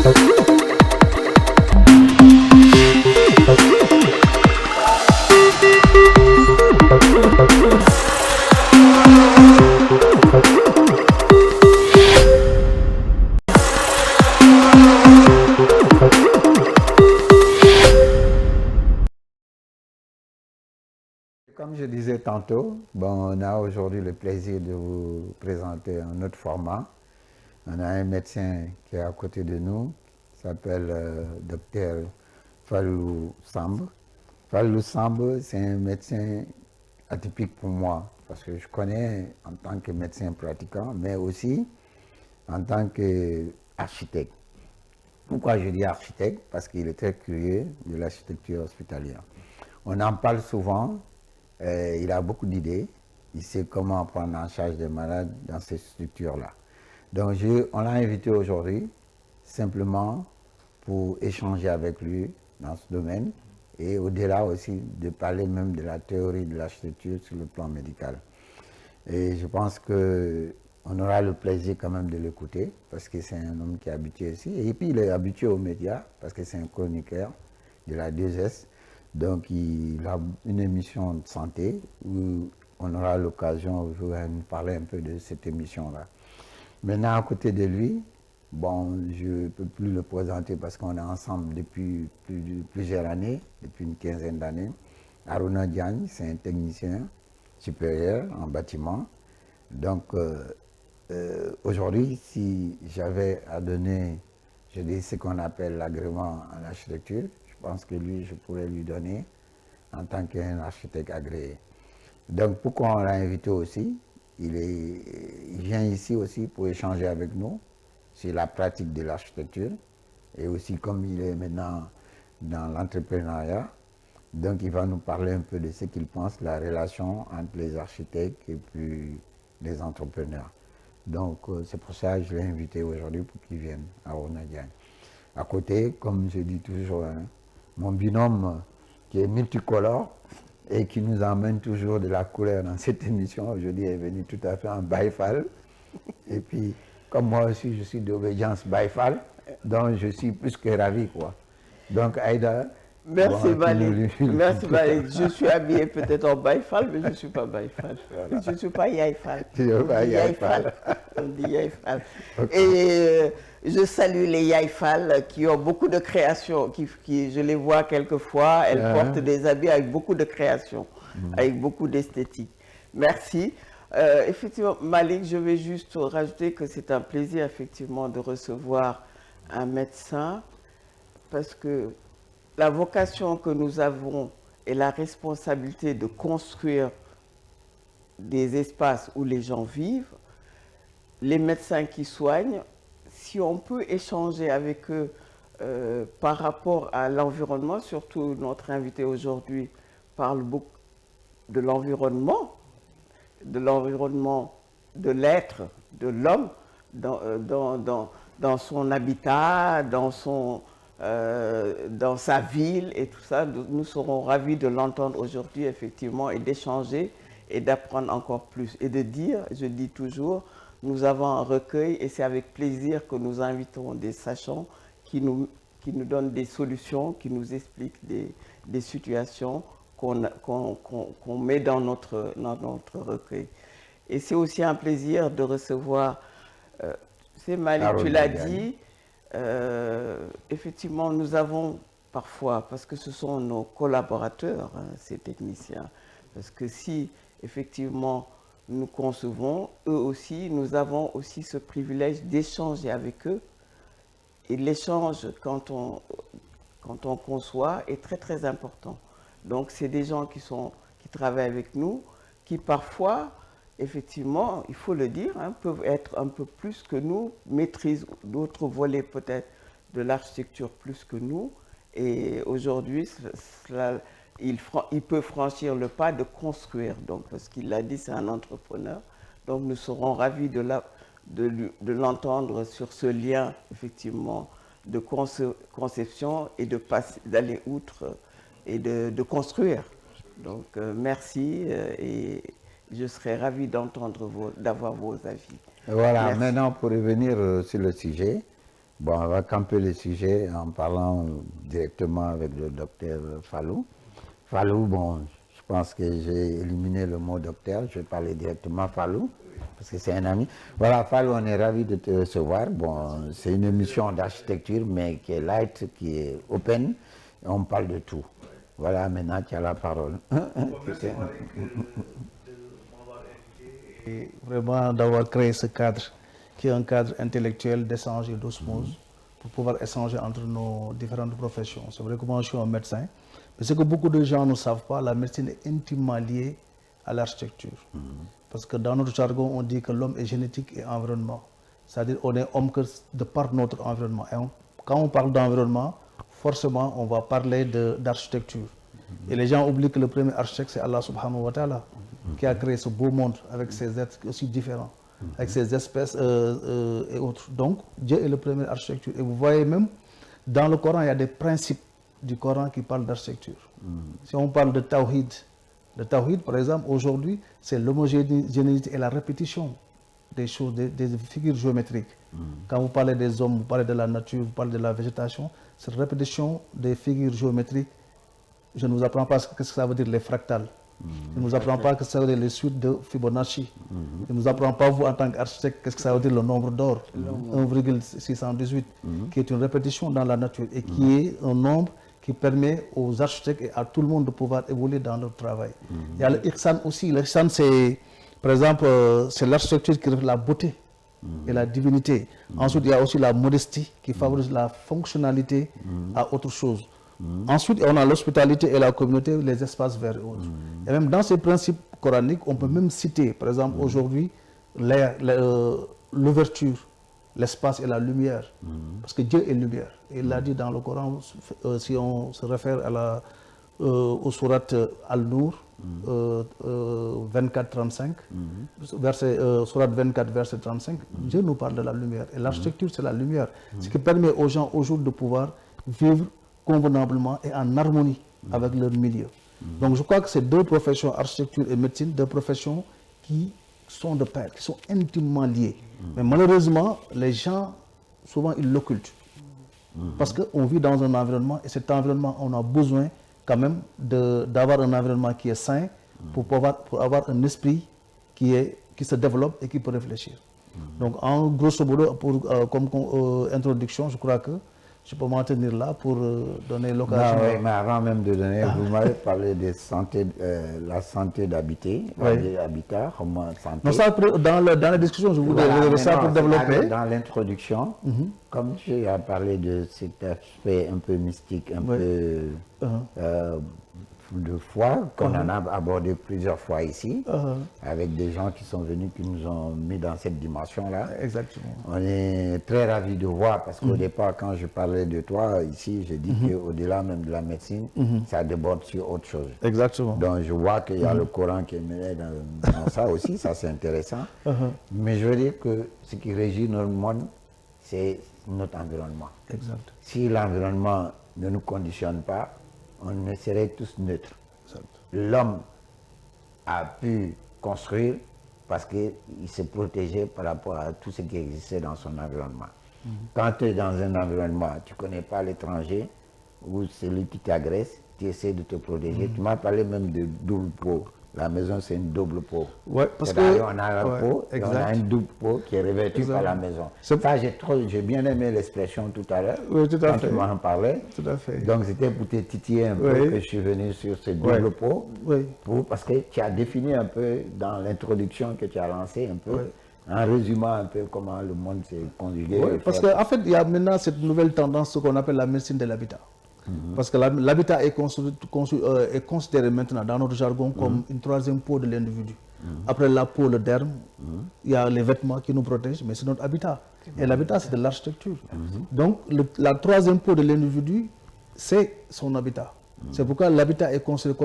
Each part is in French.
Comme je disais tantôt, bon, on a aujourd'hui le plaisir de vous présenter un autre format. On a un médecin qui est à côté de nous, qui s'appelle Dr Fallou Samb. Fallou Samb, c'est un médecin atypique pour moi, parce que je connais en tant que médecin pratiquant, mais aussi en tant qu'architecte. Pourquoi je dis architecte? Parce qu'il est très curieux de l'architecture hospitalière. On en parle souvent. Il a beaucoup d'idées, il sait comment prendre en charge des malades dans ces structures-là. Donc on l'a invité aujourd'hui simplement pour échanger avec lui dans ce domaine et au-delà aussi de parler même de la théorie de l'architecture sur le plan médical. Et je pense qu'on aura le plaisir quand même de l'écouter parce que c'est un homme qui est habitué aussi. Et puis il est habitué aux médias parce que c'est un chroniqueur de la 2S. Donc, il a une émission de santé où on aura l'occasion de nous parler un peu de cette émission-là. Maintenant, à côté de lui, bon, je ne peux plus le présenter parce qu'on est ensemble depuis plusieurs années, depuis une quinzaine d'années. Aruna Diagne, c'est un technicien supérieur en bâtiment. Donc, aujourd'hui, si j'avais à donner, je dis ce qu'on appelle l'agrément en architecture, je pense que lui, je pourrais lui donner en tant qu'un architecte agréé. Donc, pourquoi on l'a invité aussi? Il vient ici aussi pour échanger avec nous sur la pratique de l'architecture et aussi comme il est maintenant dans l'entrepreneuriat, donc il va nous parler un peu de ce qu'il pense, la relation entre les architectes et puis les entrepreneurs. Donc, c'est pour ça que je l'ai invité aujourd'hui pour qu'il vienne à Onadiane. À côté, comme je dis toujours, hein, mon binôme qui est multicolore et qui nous emmène toujours de la couleur dans cette émission, aujourd'hui est venu tout à fait en Baïfal. Et puis, comme moi aussi, je suis d'obédience Baïfal, donc je suis plus que ravi, quoi. Donc, Aïda... Merci Malik. Merci Malik. Je suis habillé peut-être en Baïfal, mais je ne suis pas Baïfal. Voilà. Je ne suis pas Yaïfal. On dit Yaïfal. Okay. Et je salue les Yaïfal qui ont beaucoup de créations, je les vois quelquefois, elles portent des habits avec beaucoup de créations, avec beaucoup d'esthétique. Merci. Effectivement, Malik, je vais juste rajouter que c'est un plaisir effectivement de recevoir un médecin parce que la vocation que nous avons et la responsabilité de construire des espaces où les gens vivent, les médecins qui soignent, si on peut échanger avec eux par rapport à l'environnement, surtout notre invité aujourd'hui parle beaucoup de l'environnement de l'être, de l'homme, dans son habitat, dans sa ville et tout ça, nous serons ravis de l'entendre aujourd'hui effectivement et d'échanger et d'apprendre encore plus et de dire, je dis toujours, nous avons un recueil et c'est avec plaisir que nous invitons des sachants qui nous donnent des solutions, qui nous expliquent des situations qu'on met dans notre recueil. Et c'est aussi un plaisir de recevoir, c'est Malik, tu l'as dit, effectivement, nous avons parfois, parce que ce sont nos collaborateurs, hein, ces techniciens, parce que si effectivement nous concevons, eux aussi, nous avons aussi ce privilège d'échanger avec eux. Et l'échange, quand on conçoit, est très très important. Donc, c'est des gens qui travaillent avec nous, qui parfois, effectivement, il faut le dire, hein, peuvent être un peu plus que nous, maîtrisent d'autres volets peut-être de l'architecture plus que nous. Et aujourd'hui, il peut franchir le pas de construire. Donc, parce qu'il l'a dit, c'est un entrepreneur. Donc, nous serons ravis de l'entendre sur ce lien, effectivement, de conception et d'aller outre et de construire. Donc, merci et je serais ravi d'avoir vos avis. Voilà, merci. maintenant pour revenir sur le sujet, Bon, on va camper le sujet en parlant directement avec le docteur Fallou. Fallou, bon, je pense que j'ai éliminé le mot docteur, je vais parler directement Fallou, parce que c'est un ami. Voilà, Fallou, on est ravis de te recevoir. Bon, c'est une émission d'architecture, mais qui est light, qui est open, et on parle de tout. Voilà, maintenant tu as la parole. Merci de m'avoir invité et vraiment d'avoir créé ce cadre, qui est un cadre intellectuel d'échange et d'osmose, pour pouvoir échanger entre nos différentes professions. C'est vrai que moi je suis un médecin, mais ce que beaucoup de gens ne savent pas, la médecine est intimement liée à l'architecture. Parce que dans notre jargon, on dit que l'homme est génétique et environnement. C'est-à-dire qu'on est homme que de par notre environnement. Et quand on parle d'environnement, forcément, on va parler d'architecture. Et les gens oublient que le premier architecte, c'est Allah subhanahu wa ta'ala, qui a créé ce beau monde avec ses êtres aussi différents, avec ses espèces et autres. Donc, Dieu est le premier architecture. Et vous voyez même, dans le Coran, il y a des principes du Coran qui parlent d'architecture. Si on parle de Tawhid, par exemple, aujourd'hui, c'est l'homogénéité et la répétition des choses, des figures géométriques. Quand vous parlez des hommes, vous parlez de la nature, vous parlez de la végétation, cette répétition des figures géométriques, je ne vous apprends pas ce que ça veut dire les fractales. Je ne vous apprends pas ce que ça veut dire les suites de Fibonacci. Je ne vous apprends pas, vous en tant qu'architecte, qu'est-ce que ça veut dire le nombre d'or, 1,618, qui est une répétition dans la nature et qui est un nombre qui permet aux architectes et à tout le monde de pouvoir évoluer dans leur travail. Il y a le Ihsan aussi. Le Ihsan, c'est, par exemple, c'est l'architecture qui reflète la beauté et la divinité. Ensuite, il y a aussi la modestie qui favorise la fonctionnalité à autre chose. Ensuite, on a l'hospitalité et la communauté, les espaces verts et autres. Et même dans ces principes coraniques, on peut même citer, par exemple, aujourd'hui, l'ouverture, l'espace et la lumière. Parce que Dieu est lumière. Et il l'a dit dans le Coran, si on se réfère à au surat Al-Nour, 24-35, surat 24, verset 35, Dieu nous parle de la lumière. Et l'architecture, c'est la lumière. Ce qui permet aux gens aujourd'hui de pouvoir vivre convenablement et en harmonie avec leur milieu. Donc je crois que ces deux professions, architecture et médecine, deux professions qui sont de pair, qui sont intimement liées. Mais malheureusement, les gens, souvent, ils l'occultent. Parce qu'on vit dans un environnement, et cet environnement, on a besoin quand même d'avoir un environnement qui est sain pour avoir un esprit qui se développe et qui peut réfléchir. Donc, en grosso modo, comme introduction, je crois que je peux m'en tenir là pour donner l'occasion. Oui, mais avant même de donner, vous m'avez parlé de la santé d'habiter, l'habitat, comment santé. Non, ça, dans la discussion, je voudrais réserver ça pour développer. Dans l'introduction, comme tu as parlé de cet aspect un peu mystique, un peu de foi, qu'on en a abordé plusieurs fois ici, avec des gens qui sont venus, qui nous ont mis dans cette dimension-là. Exactement. On est très ravis de voir, parce qu'au départ, quand je parlais de toi ici, j'ai dit qu'au-delà même de la médecine, ça déborde sur autre chose. Exactement. Donc je vois qu'il y a le Coran qui est mené dans ça aussi, ça c'est intéressant. Mais je veux dire que ce qui régit notre monde, c'est notre environnement. Exact. Si l'environnement ne nous conditionne pas, on serait tous neutres. L'homme a pu construire parce qu'il s'est protégé par rapport à tout ce qui existait dans son environnement. Quand tu es dans un environnement, tu ne connais pas l'étranger ou celui qui t'agresse, tu essaies de te protéger. Tu m'as parlé même de double peau. La maison, c'est une double peau. Ouais, parce que on a la peau et on a une double peau qui est revêtue par la maison. Ça, j'ai bien aimé l'expression tout à l'heure. Oui, tout à fait. Quand tu m'en parlais. Tout à fait. Donc, c'était pour te titiller un peu que je suis venu sur cette double peau. Parce que tu as défini un peu dans l'introduction que tu as lancée un peu. En résumant un peu comment le monde s'est conjugué. Parce qu'en fait, il y a maintenant cette nouvelle tendance, ce qu'on appelle la médecine de l'habitat. Parce que l'habitat est considéré maintenant dans notre jargon comme une troisième peau de l'individu. Après la peau, le derme, il y a les vêtements qui nous protègent, mais c'est notre habitat. Et l'habitat, c'est de l'architecture. Donc, la troisième peau de l'individu, c'est son habitat. C'est pourquoi l'habitat est considéré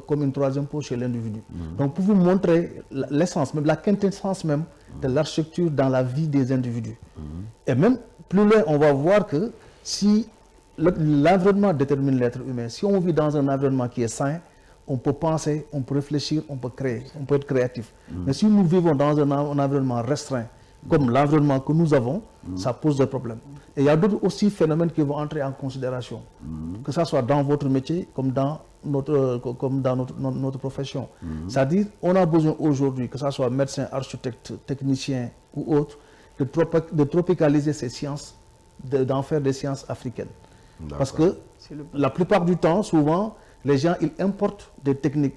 comme une troisième peau chez l'individu. Donc, pour vous montrer l'essence, même la quintessence même de l'architecture dans la vie des individus. Et même plus loin, on va voir que si l'environnement détermine l'être humain. Si on vit dans un environnement qui est sain, on peut penser, on peut réfléchir, on peut créer, on peut être créatif. Mais si nous vivons dans un environnement restreint, comme l'environnement que nous avons, ça pose des problèmes. Et il y a d'autres aussi phénomènes qui vont entrer en considération, que ce soit dans votre métier comme dans notre profession. C'est-à-dire, on a besoin aujourd'hui, que ce soit médecin, architecte, technicien ou autre, de tropicaliser ces sciences, d'en faire des sciences africaines. Parce que la plupart du temps, souvent, les gens ils importent des techniques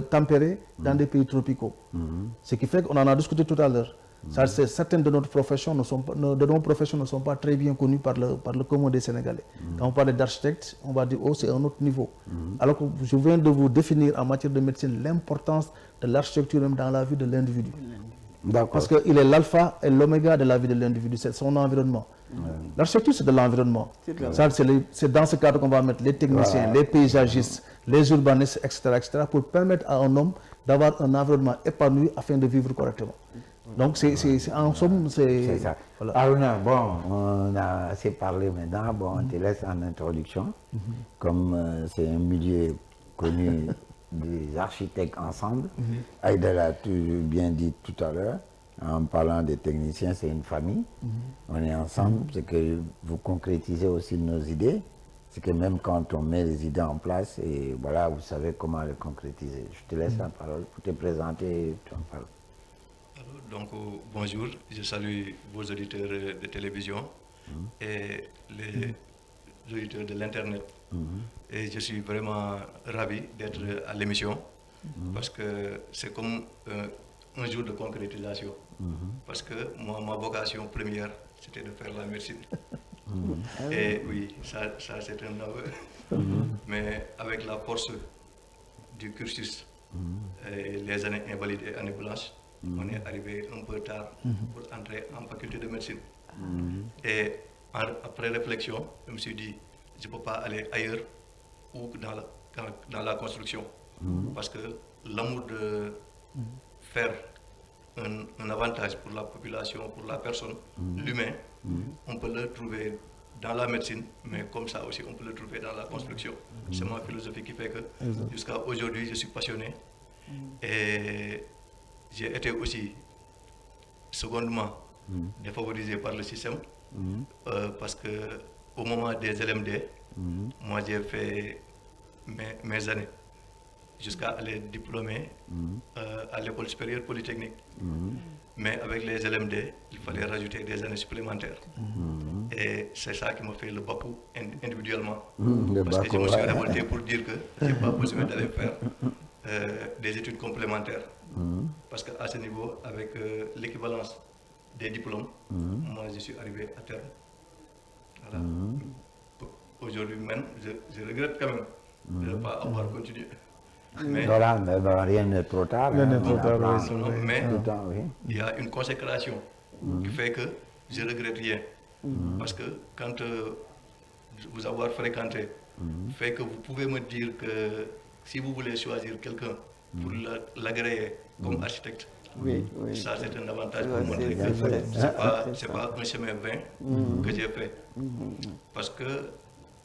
tempérées dans des pays tropicaux. Ce qui fait qu'on en a discuté tout à l'heure. Certaines de nos professions ne sont pas très bien connues par le commun des Sénégalais. Quand on parle d'architecte, on va dire, oh, c'est un autre niveau. Alors que je viens de vous définir en matière de médecine l'importance de l'architecture même dans la vie de l'individu. Parce qu'il est l'alpha et l'oméga de la vie de l'individu, c'est son environnement. L'architecture, c'est de l'environnement. C'est dans ce cadre qu'on va mettre les techniciens, les paysagistes, les urbanistes, etc., pour permettre à un homme d'avoir un environnement épanoui afin de vivre correctement. Donc, en somme, c'est ça. Voilà. Aruna, bon, on a assez parlé maintenant. Bon, on te laisse en introduction. Comme c'est un milieu connu des architectes ensemble, Aïda l'a bien dit tout à l'heure, en parlant des techniciens, c'est une famille. On est ensemble, c'est que vous concrétisez aussi nos idées. C'est que même quand on met les idées en place, et voilà, vous savez comment les concrétiser. Je te laisse la parole pour te présenter, tu en parles. Donc, bonjour, je salue vos auditeurs de télévision et les auditeurs de l'Internet. Et je suis vraiment ravi d'être à l'émission parce que c'est comme un jour de concrétisation. Parce que moi, ma vocation première, c'était de faire la médecine. Et oui, ça c'est un aveu. Mais avec la force du cursus et les années invalides et années blanches, on est arrivé un peu tard pour entrer en faculté de médecine. Et après réflexion, je me suis dit, je ne peux pas aller ailleurs ou dans la construction. Parce que l'amour de faire un avantage pour la population, pour la personne, l'humain, on peut le trouver dans la médecine, mais comme ça aussi, on peut le trouver dans la construction. C'est ma philosophie qui fait que jusqu'à aujourd'hui, je suis passionné. Et j'ai été aussi, secondement, défavorisé par le système, parce que au moment des LMD, moi j'ai fait mes années jusqu'à aller diplômer à l'école supérieure polytechnique. Mais avec les LMD, il fallait rajouter des années supplémentaires. Et c'est ça qui m'a fait le BACU individuellement. Parce que je me suis révolté pour dire que je n'ai pas besoin d'aller faire des études complémentaires. Parce qu'à ce niveau, avec l'équivalence des diplômes, moi je suis arrivé à terme. Voilà. Aujourd'hui même, je regrette quand même de ne pas avoir continué. Mais, voilà, mais rien n'est trop tard. Rien n'est trop tard, mais il y a une consécration qui fait que je ne regrette rien. Parce que quand vous avoir fréquenté fait que vous pouvez me dire que si vous voulez choisir quelqu'un pour l'agréer comme architecte, ça c'est un avantage pour montrer que ce n'est pas un chemin vain que j'ai fait. Parce que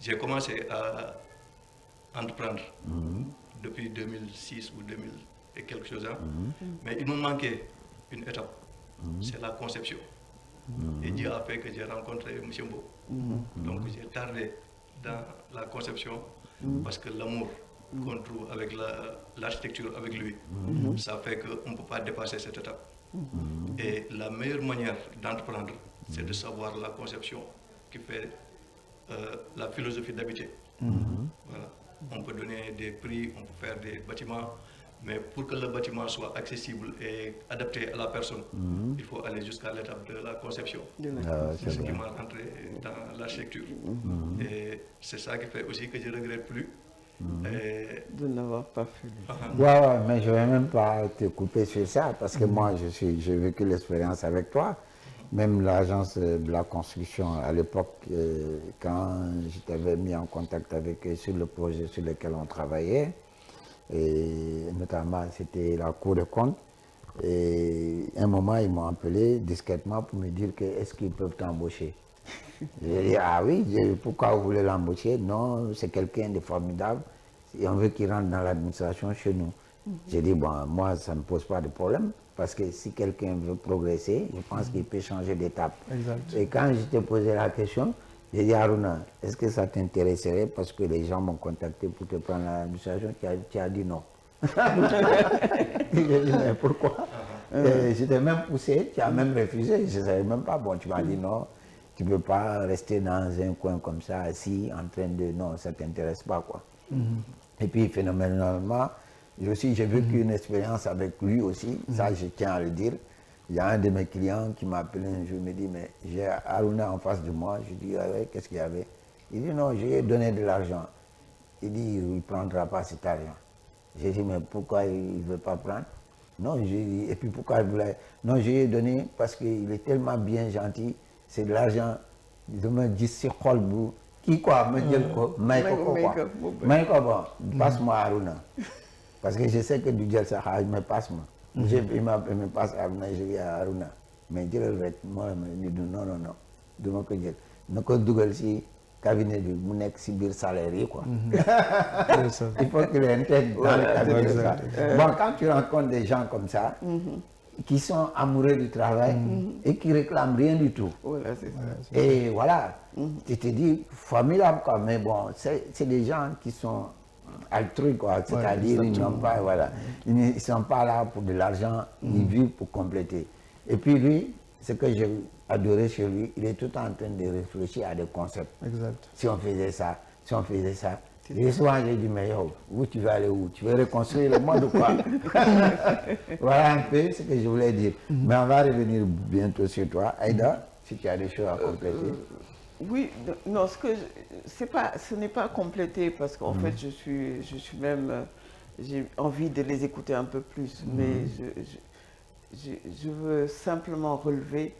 j'ai commencé à entreprendre depuis 2006 ou 2000 et quelque chose. Mais il me manquait une étape, c'est la conception. Et Dieu a fait que j'ai rencontré M. Mbo. Donc j'ai tardé dans la conception parce que l'amour qu'on trouve avec l'architecture avec lui, ça fait qu'on ne peut pas dépasser cette étape. Et la meilleure manière d'entreprendre, c'est de savoir la conception qui fait la philosophie d'habiter. Voilà. On peut donner des prix, on peut faire des bâtiments, mais pour que le bâtiment soit accessible et adapté à la personne, il faut aller jusqu'à l'étape de la conception. C'est ce qui m'a rentré dans l'architecture. Et c'est ça qui fait aussi que je ne regrette plus. De n'avoir pas fait. Ouais, mais je ne vais même pas te couper sur ça, parce que moi, j'ai vécu l'expérience avec toi. Même l'agence de la construction, à l'époque, quand je t'avais mis en contact avec eux sur le projet sur lequel on travaillait, et notamment c'était la Cour des comptes, et à un moment ils m'ont appelé discrètement pour me dire que est-ce qu'ils peuvent t'embaucher. J'ai dit ah oui, pourquoi vous voulez l'embaucher? Non, c'est quelqu'un de formidable et on veut qu'il rentre dans l'administration chez nous. J'ai dit bon, moi ça ne me pose pas de problème. Parce que si quelqu'un veut progresser, je pense qu'il peut changer d'étape. Exact. Et quand je t'ai posé la question, j'ai dit Haruna, est-ce que ça t'intéresserait parce que les gens m'ont contacté pour te prendre l'administration, tu as dit non. J'ai dit mais pourquoi? Je t'ai même poussé, tu as même refusé, je ne savais même pas. Bon, tu m'as dit non, tu ne peux pas rester dans un coin comme ça, assis, en train de... Non, ça ne t'intéresse pas, quoi. Et puis, phénoménalement, j'ai vécu une expérience avec lui aussi, ça je tiens à le dire. Il y a un de mes clients qui m'a appelé un jour, il me dit, mais j'ai Haruna en face de moi. Je dis, ah ouais, qu'est-ce qu'il y avait? Il dit, non, je lui ai donné de l'argent. Il dit, il ne prendra pas cet argent. J'ai dit, mais pourquoi il ne veut pas prendre? Non, et puis pourquoi il voulait... Non, je lui ai donné parce qu'il est tellement bien gentil, c'est de l'argent. Je me dis, c'est quoi le bout? Qui quoi? Me dit quoi? Mais quoi? Passe-moi Haruna. Parce que je sais que du gel ça, mais passe-moi. Il me passe Haruna, je dis à Haruna. Mais je le reste, moi, je dis non, non, non. Je me dis, non, que Dougal si cabinet de Mounek Sibir salarié, quoi. Il faut qu'il intègre dans le cabinet. Bon, quand tu rencontres des gens comme ça, qui sont amoureux du travail et qui réclament rien du tout. Voilà, c'est ça. Et voilà, tu te dis formidable, quoi. Mais bon, c'est des gens qui sont altruistes, quoi. C'est-à-dire, ils n'ont pas, voilà, ils ne sont pas là pour de l'argent, ils vivent pour compléter. Et puis lui, ce que j'ai adoré chez lui, il est tout en train de réfléchir à des concepts. Exact. Si on faisait ça, si on faisait ça. Et souvent, j'ai dit, mais yo, où tu vas aller où? Tu veux reconstruire le monde ou quoi? Voilà un peu ce que je voulais dire. Mais on va revenir bientôt sur toi. Aïda, si tu as des choses à compléter. Oui, non, ce n'est pas complété parce qu'en fait, je suis même, j'ai envie de les écouter un peu plus, mais je veux simplement relever,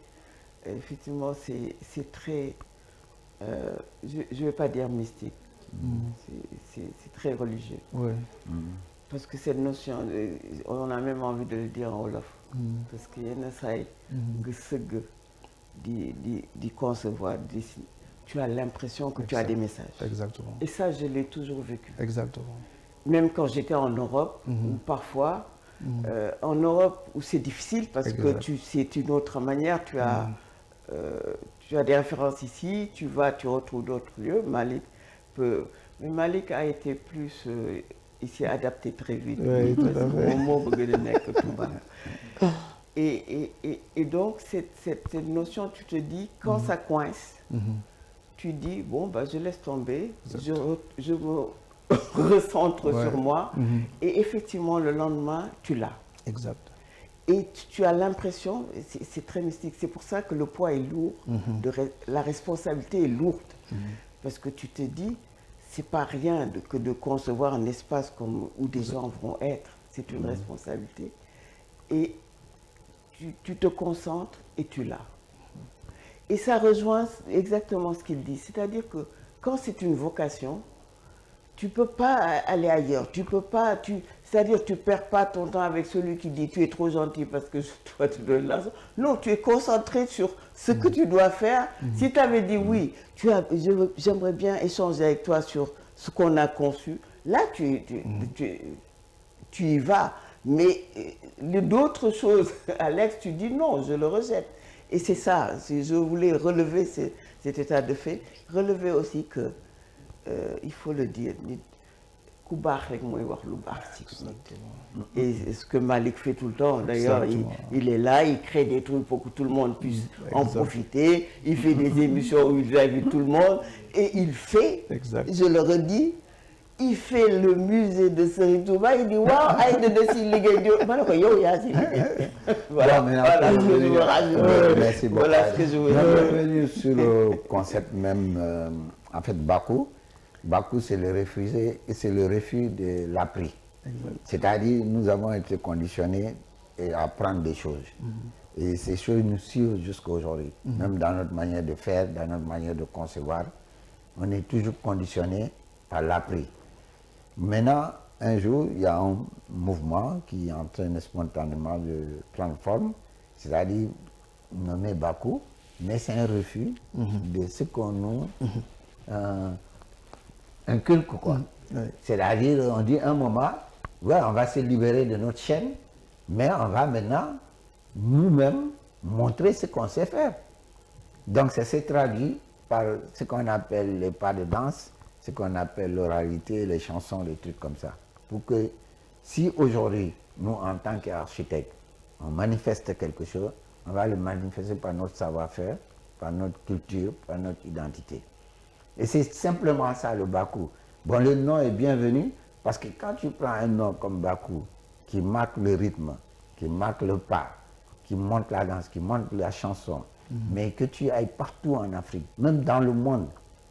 effectivement, c'est très, je ne vais pas dire mystique, c'est très religieux. Oui. Parce que cette notion, on a même envie de le dire en Wolof, parce qu'il y a une saille, d'y concevoir, tu as l'impression que tu as des messages. Exactement. Et ça, je l'ai toujours vécu. Exactement. Même quand j'étais en Europe, où parfois, en Europe, où c'est difficile parce que c'est une autre manière, tu as des références ici, tu retrouves d'autres lieux. Mais Malik a été plus, il s'est adapté très vite. Oui, tout à fait. Et donc, cette notion, tu te dis, quand ça coince, tu dis, bon, bah, je laisse tomber, je me recentre sur moi, et effectivement, le lendemain, tu l'as. Exact. Et tu as l'impression, c'est très mystique, c'est pour ça que le poids est lourd, la responsabilité est lourde, parce que tu te dis, c'est pas rien que de concevoir un espace où des gens vont être, c'est une responsabilité. Et tu te concentres et tu l'as. Et ça rejoint exactement ce qu'il dit. C'est-à-dire que quand c'est une vocation, tu ne peux pas aller ailleurs. C'est-à-dire tu ne perds pas ton temps avec celui qui dit tu es trop gentil parce que toi tu donnes l'argent. Non, tu es concentré sur ce que tu dois faire. Si tu avais dit oui, j'aimerais bien échanger avec toi sur ce qu'on a conçu, là tu y vas. Mais d'autres choses, Alex, tu dis non, je le rejette. Et c'est ça, je voulais relever cet état de fait, relever aussi que, il faut le dire, et ce que Malik fait tout le temps, d'ailleurs, il est là, il crée des trucs pour que tout le monde puisse en profiter, il fait des émissions où il invite tout le monde, et il fait, je le redis, il fait le musée de Serigne Touba, il dit waouh, aïe de dessin ligue. Voilà, merci beaucoup. Voilà ce que je voulais dire. On va revenir sur le concept même, en fait, Bakou. Bakou, c'est le refus de l'appris. C'est-à-dire, nous avons été conditionnés à apprendre des choses. Et ces choses nous suivent jusqu'à aujourd'hui. Même dans notre manière de faire, dans notre manière de concevoir, on est toujours conditionné par l'appris. Maintenant, un jour, il y a un mouvement qui est en train spontanément de prendre forme, c'est-à-dire nommé Bakou, mais c'est un refus de ce qu'on nous inculque, quoi. C'est-à-dire, on dit un moment, ouais, on va se libérer de notre chaîne Mais on va maintenant nous-mêmes montrer ce qu'on sait faire. Donc ça s'est traduit par ce qu'on appelle les pas de danse, ce qu'on appelle l'oralité, les chansons, les trucs comme ça. Pour que si aujourd'hui, nous en tant qu'architectes, on manifeste quelque chose, on va le manifester par notre savoir-faire, par notre culture, par notre identité. Et c'est simplement ça le Baku. Bon, le nom est bienvenu parce que quand tu prends un nom comme Baku, qui marque le rythme, qui marque le pas, qui montre la danse, qui montre la chanson, mais que tu ailles partout en Afrique, même dans le monde,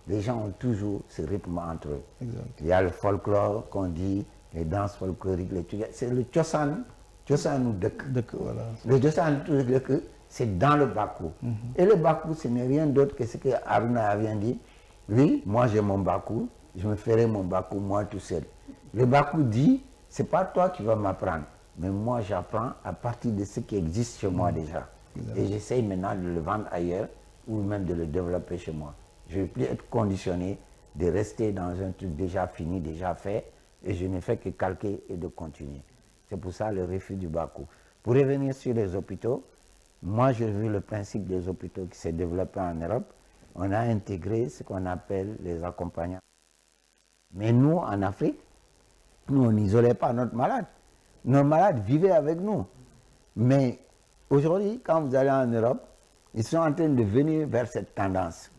les gens ont toujours ce rythme entre eux. Exact. Il y a le folklore qu'on dit, les danses folkloriques, c'est le Tchosan Dek. Voilà. Le Tchosan Dek, c'est dans le Baku. Et le Baku, ce n'est rien d'autre que ce que Aruna vient dit. Oui, moi j'ai mon Baku, je me ferai mon Baku moi tout seul. Le Baku dit, c'est pas toi qui vas m'apprendre, mais moi j'apprends à partir de ce qui existe chez moi déjà. Et j'essaye maintenant de le vendre ailleurs ou même de le développer chez moi. Je ne vais plus être conditionné de rester dans un truc déjà fini, déjà fait, et je ne fais que calquer et de continuer. C'est pour ça le refus du Baku. Pour revenir sur les hôpitaux, moi j'ai vu le principe des hôpitaux qui s'est développé en Europe. On a intégré ce qu'on appelle les accompagnants. Mais nous, en Afrique, nous, on n'isolait pas notre malade. Nos malades vivaient avec nous. Mais aujourd'hui, quand vous allez en Europe, ils sont en train de venir vers cette tendance.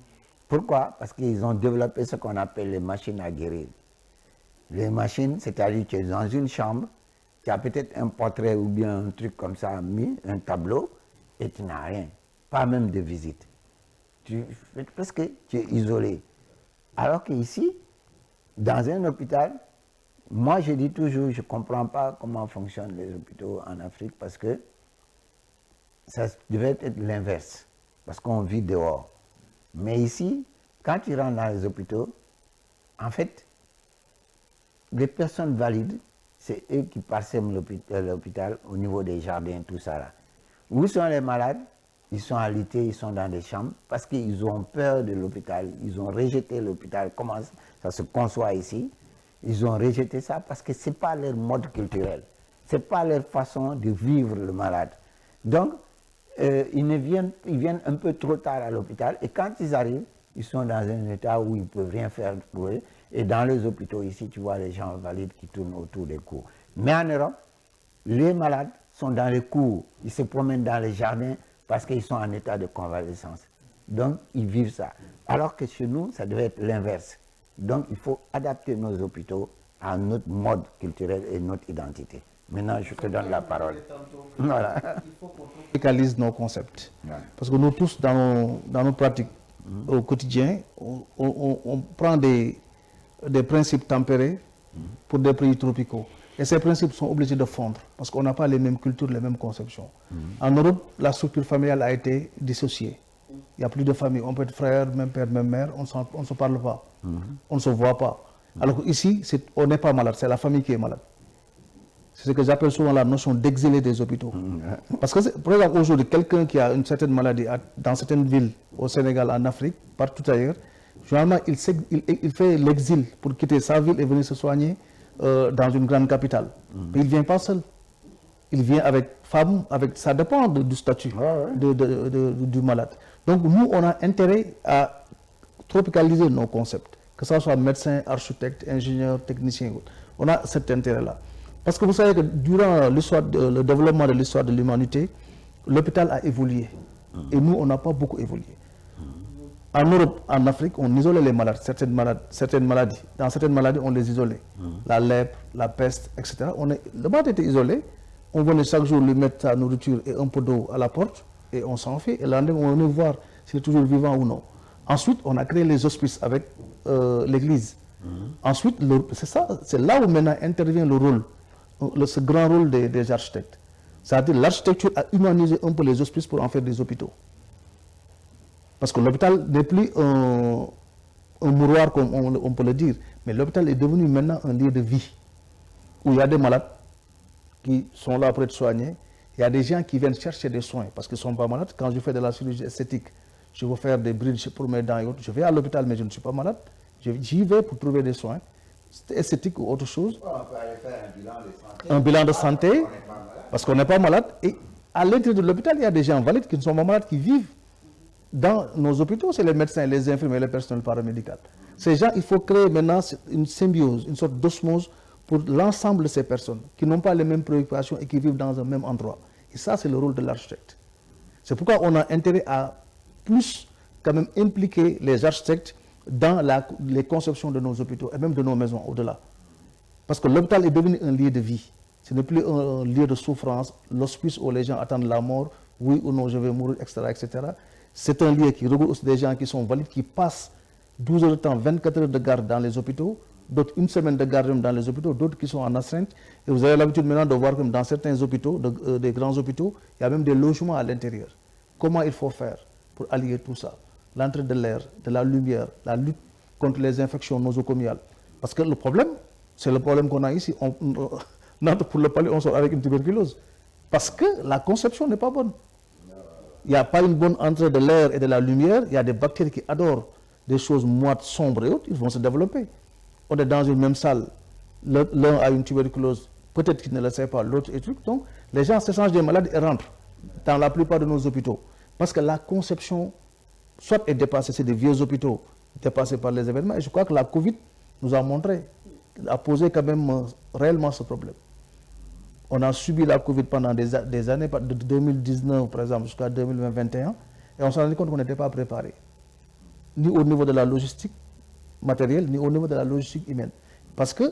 Pourquoi? Parce qu'ils ont développé ce qu'on appelle les machines à guérir. Les machines, c'est-à-dire que tu es dans une chambre, tu as peut-être un portrait ou bien un truc comme ça mis, un tableau, et tu n'as rien, pas même de visite. Presque tu es isolé. Alors qu'ici, dans un hôpital, moi je dis toujours, je ne comprends pas comment fonctionnent les hôpitaux en Afrique parce que ça devait être l'inverse, parce qu'on vit dehors. Mais ici, quand tu rentres dans les hôpitaux, en fait, les personnes valides, c'est eux qui parsèment l'hôpital au niveau des jardins, tout ça là. Où sont les malades? Ils sont alités, ils sont dans des chambres parce qu'ils ont peur de l'hôpital. Ils ont rejeté l'hôpital. Comment ça se conçoit ici? Ils ont rejeté ça parce que ce n'est pas leur mode culturel. Ce n'est pas leur façon de vivre le malade. Donc, ils viennent un peu trop tard à l'hôpital et quand ils arrivent, ils sont dans un état où ils ne peuvent rien faire pour eux. Et dans les hôpitaux ici, tu vois les gens valides qui tournent autour des cours. Mais en Europe, les malades sont dans les cours. Ils se promènent dans les jardins parce qu'ils sont en état de convalescence. Donc, ils vivent ça. Alors que chez nous, ça devait être l'inverse. Donc, il faut adapter nos hôpitaux à notre mode culturel et notre identité. Maintenant, je te donne la parole. Voilà. Il faut qu'on tropicalise nos concepts. Ouais. Parce que nous tous, dans nos pratiques au quotidien, on prend des principes tempérés pour des pays tropicaux. Et ces principes sont obligés de fondre parce qu'on n'a pas les mêmes cultures, les mêmes conceptions. En Europe, la structure familiale a été dissociée. Il n'y a plus de famille. On peut être frère, même père, même mère. On ne se parle pas. On ne se voit pas. Alors qu'ici, on n'est pas malade. C'est la famille qui est malade. C'est ce que j'appelle souvent la notion d'exilé des hôpitaux. Parce que, par exemple, aujourd'hui, quelqu'un qui a une certaine maladie dans certaines villes, au Sénégal, en Afrique, partout ailleurs, généralement, il fait l'exil pour quitter sa ville et venir se soigner dans une grande capitale. Mais il ne vient pas seul. Il vient avec femme, ça dépend du statut du malade. Donc nous, on a intérêt à tropicaliser nos concepts, que ce soit médecin, architecte, ingénieur, technicien. On a cet intérêt-là. Parce que vous savez que durant le développement de l'histoire de l'humanité, l'hôpital a évolué. Et nous, on n'a pas beaucoup évolué. En Europe, en Afrique, on isolait les malades, certaines maladies. Dans certaines maladies, on les isolait. La lèpre, la peste, etc. Le malade était isolé. On venait chaque jour lui mettre sa nourriture et un peu d'eau à la porte et on s'en fait. Et le lendemain, on venait voir s'il est toujours vivant ou non. Ensuite, on a créé les hospices avec l'église. Ensuite, c'est là où maintenant intervient le rôle, ce grand rôle des architectes. C'est-à-dire l'architecture a humanisé un peu les hospices pour en faire des hôpitaux. Parce que l'hôpital n'est plus un mouroir, comme on peut le dire, mais l'hôpital est devenu maintenant un lieu de vie, où il y a des malades qui sont là pour être soignés, il y a des gens qui viennent chercher des soins, parce qu'ils ne sont pas malades. Quand je fais de la chirurgie esthétique, je veux faire des bridges pour mes dents et autres, je vais à l'hôpital, mais je ne suis pas malade, j'y vais pour trouver des soins. esthétique ou autre chose. On peut aller faire un bilan de santé. Un bilan de santé, On n'est pas malade. parce qu'on n'est pas malade. Et à l'intérieur de l'hôpital, il y a des gens valides qui ne sont pas malades, qui vivent dans nos hôpitaux. C'est les médecins, les infirmiers, les personnels paramédicaux. Ces gens, il faut créer maintenant une symbiose, une sorte d'osmose pour l'ensemble de ces personnes qui n'ont pas les mêmes préoccupations et qui vivent dans un même endroit. Et ça, c'est le rôle de l'architecte. C'est pourquoi on a intérêt à plus quand même impliquer les architectes dans les conceptions de nos hôpitaux et même de nos maisons au-delà. Parce que l'hôpital est devenu un lieu de vie. Ce n'est plus un lieu de souffrance, l'hospice où les gens attendent la mort, oui ou non je vais mourir, etc. etc. C'est un lieu qui regroupe aussi des gens qui sont valides, qui passent 12 heures de temps, 24 heures de garde dans les hôpitaux, d'autres une semaine de garde dans les hôpitaux, d'autres qui sont en astreinte. Et vous avez l'habitude maintenant de voir que dans certains hôpitaux, des grands hôpitaux, il y a même des logements à l'intérieur. Comment il faut faire pour allier tout ça? L'entrée de l'air, de la lumière, la lutte contre les infections nosocomiales. Parce que le problème, c'est le problème qu'on a ici. On entre pour le palais, on sort avec une tuberculose. Parce que la conception n'est pas bonne. Il n'y a pas une bonne entrée de l'air et de la lumière. Il y a des bactéries qui adorent des choses moites, sombres et autres. Ils vont se développer. On est dans une même salle. L'un a une tuberculose. Peut-être qu'il ne le sait pas, l'autre est truc. Donc, les gens se changent des malades et rentrent dans la plupart de nos hôpitaux. Parce que la conception, soit est dépassée, c'est des vieux hôpitaux dépassés par les événements. Et je crois que la Covid nous a montré, a posé quand même réellement ce problème. On a subi la Covid pendant des années, de 2019 par exemple jusqu'à 2021, et on s'est rendu compte qu'on n'était pas préparé, ni au niveau de la logistique matérielle, ni au niveau de la logistique humaine. Parce que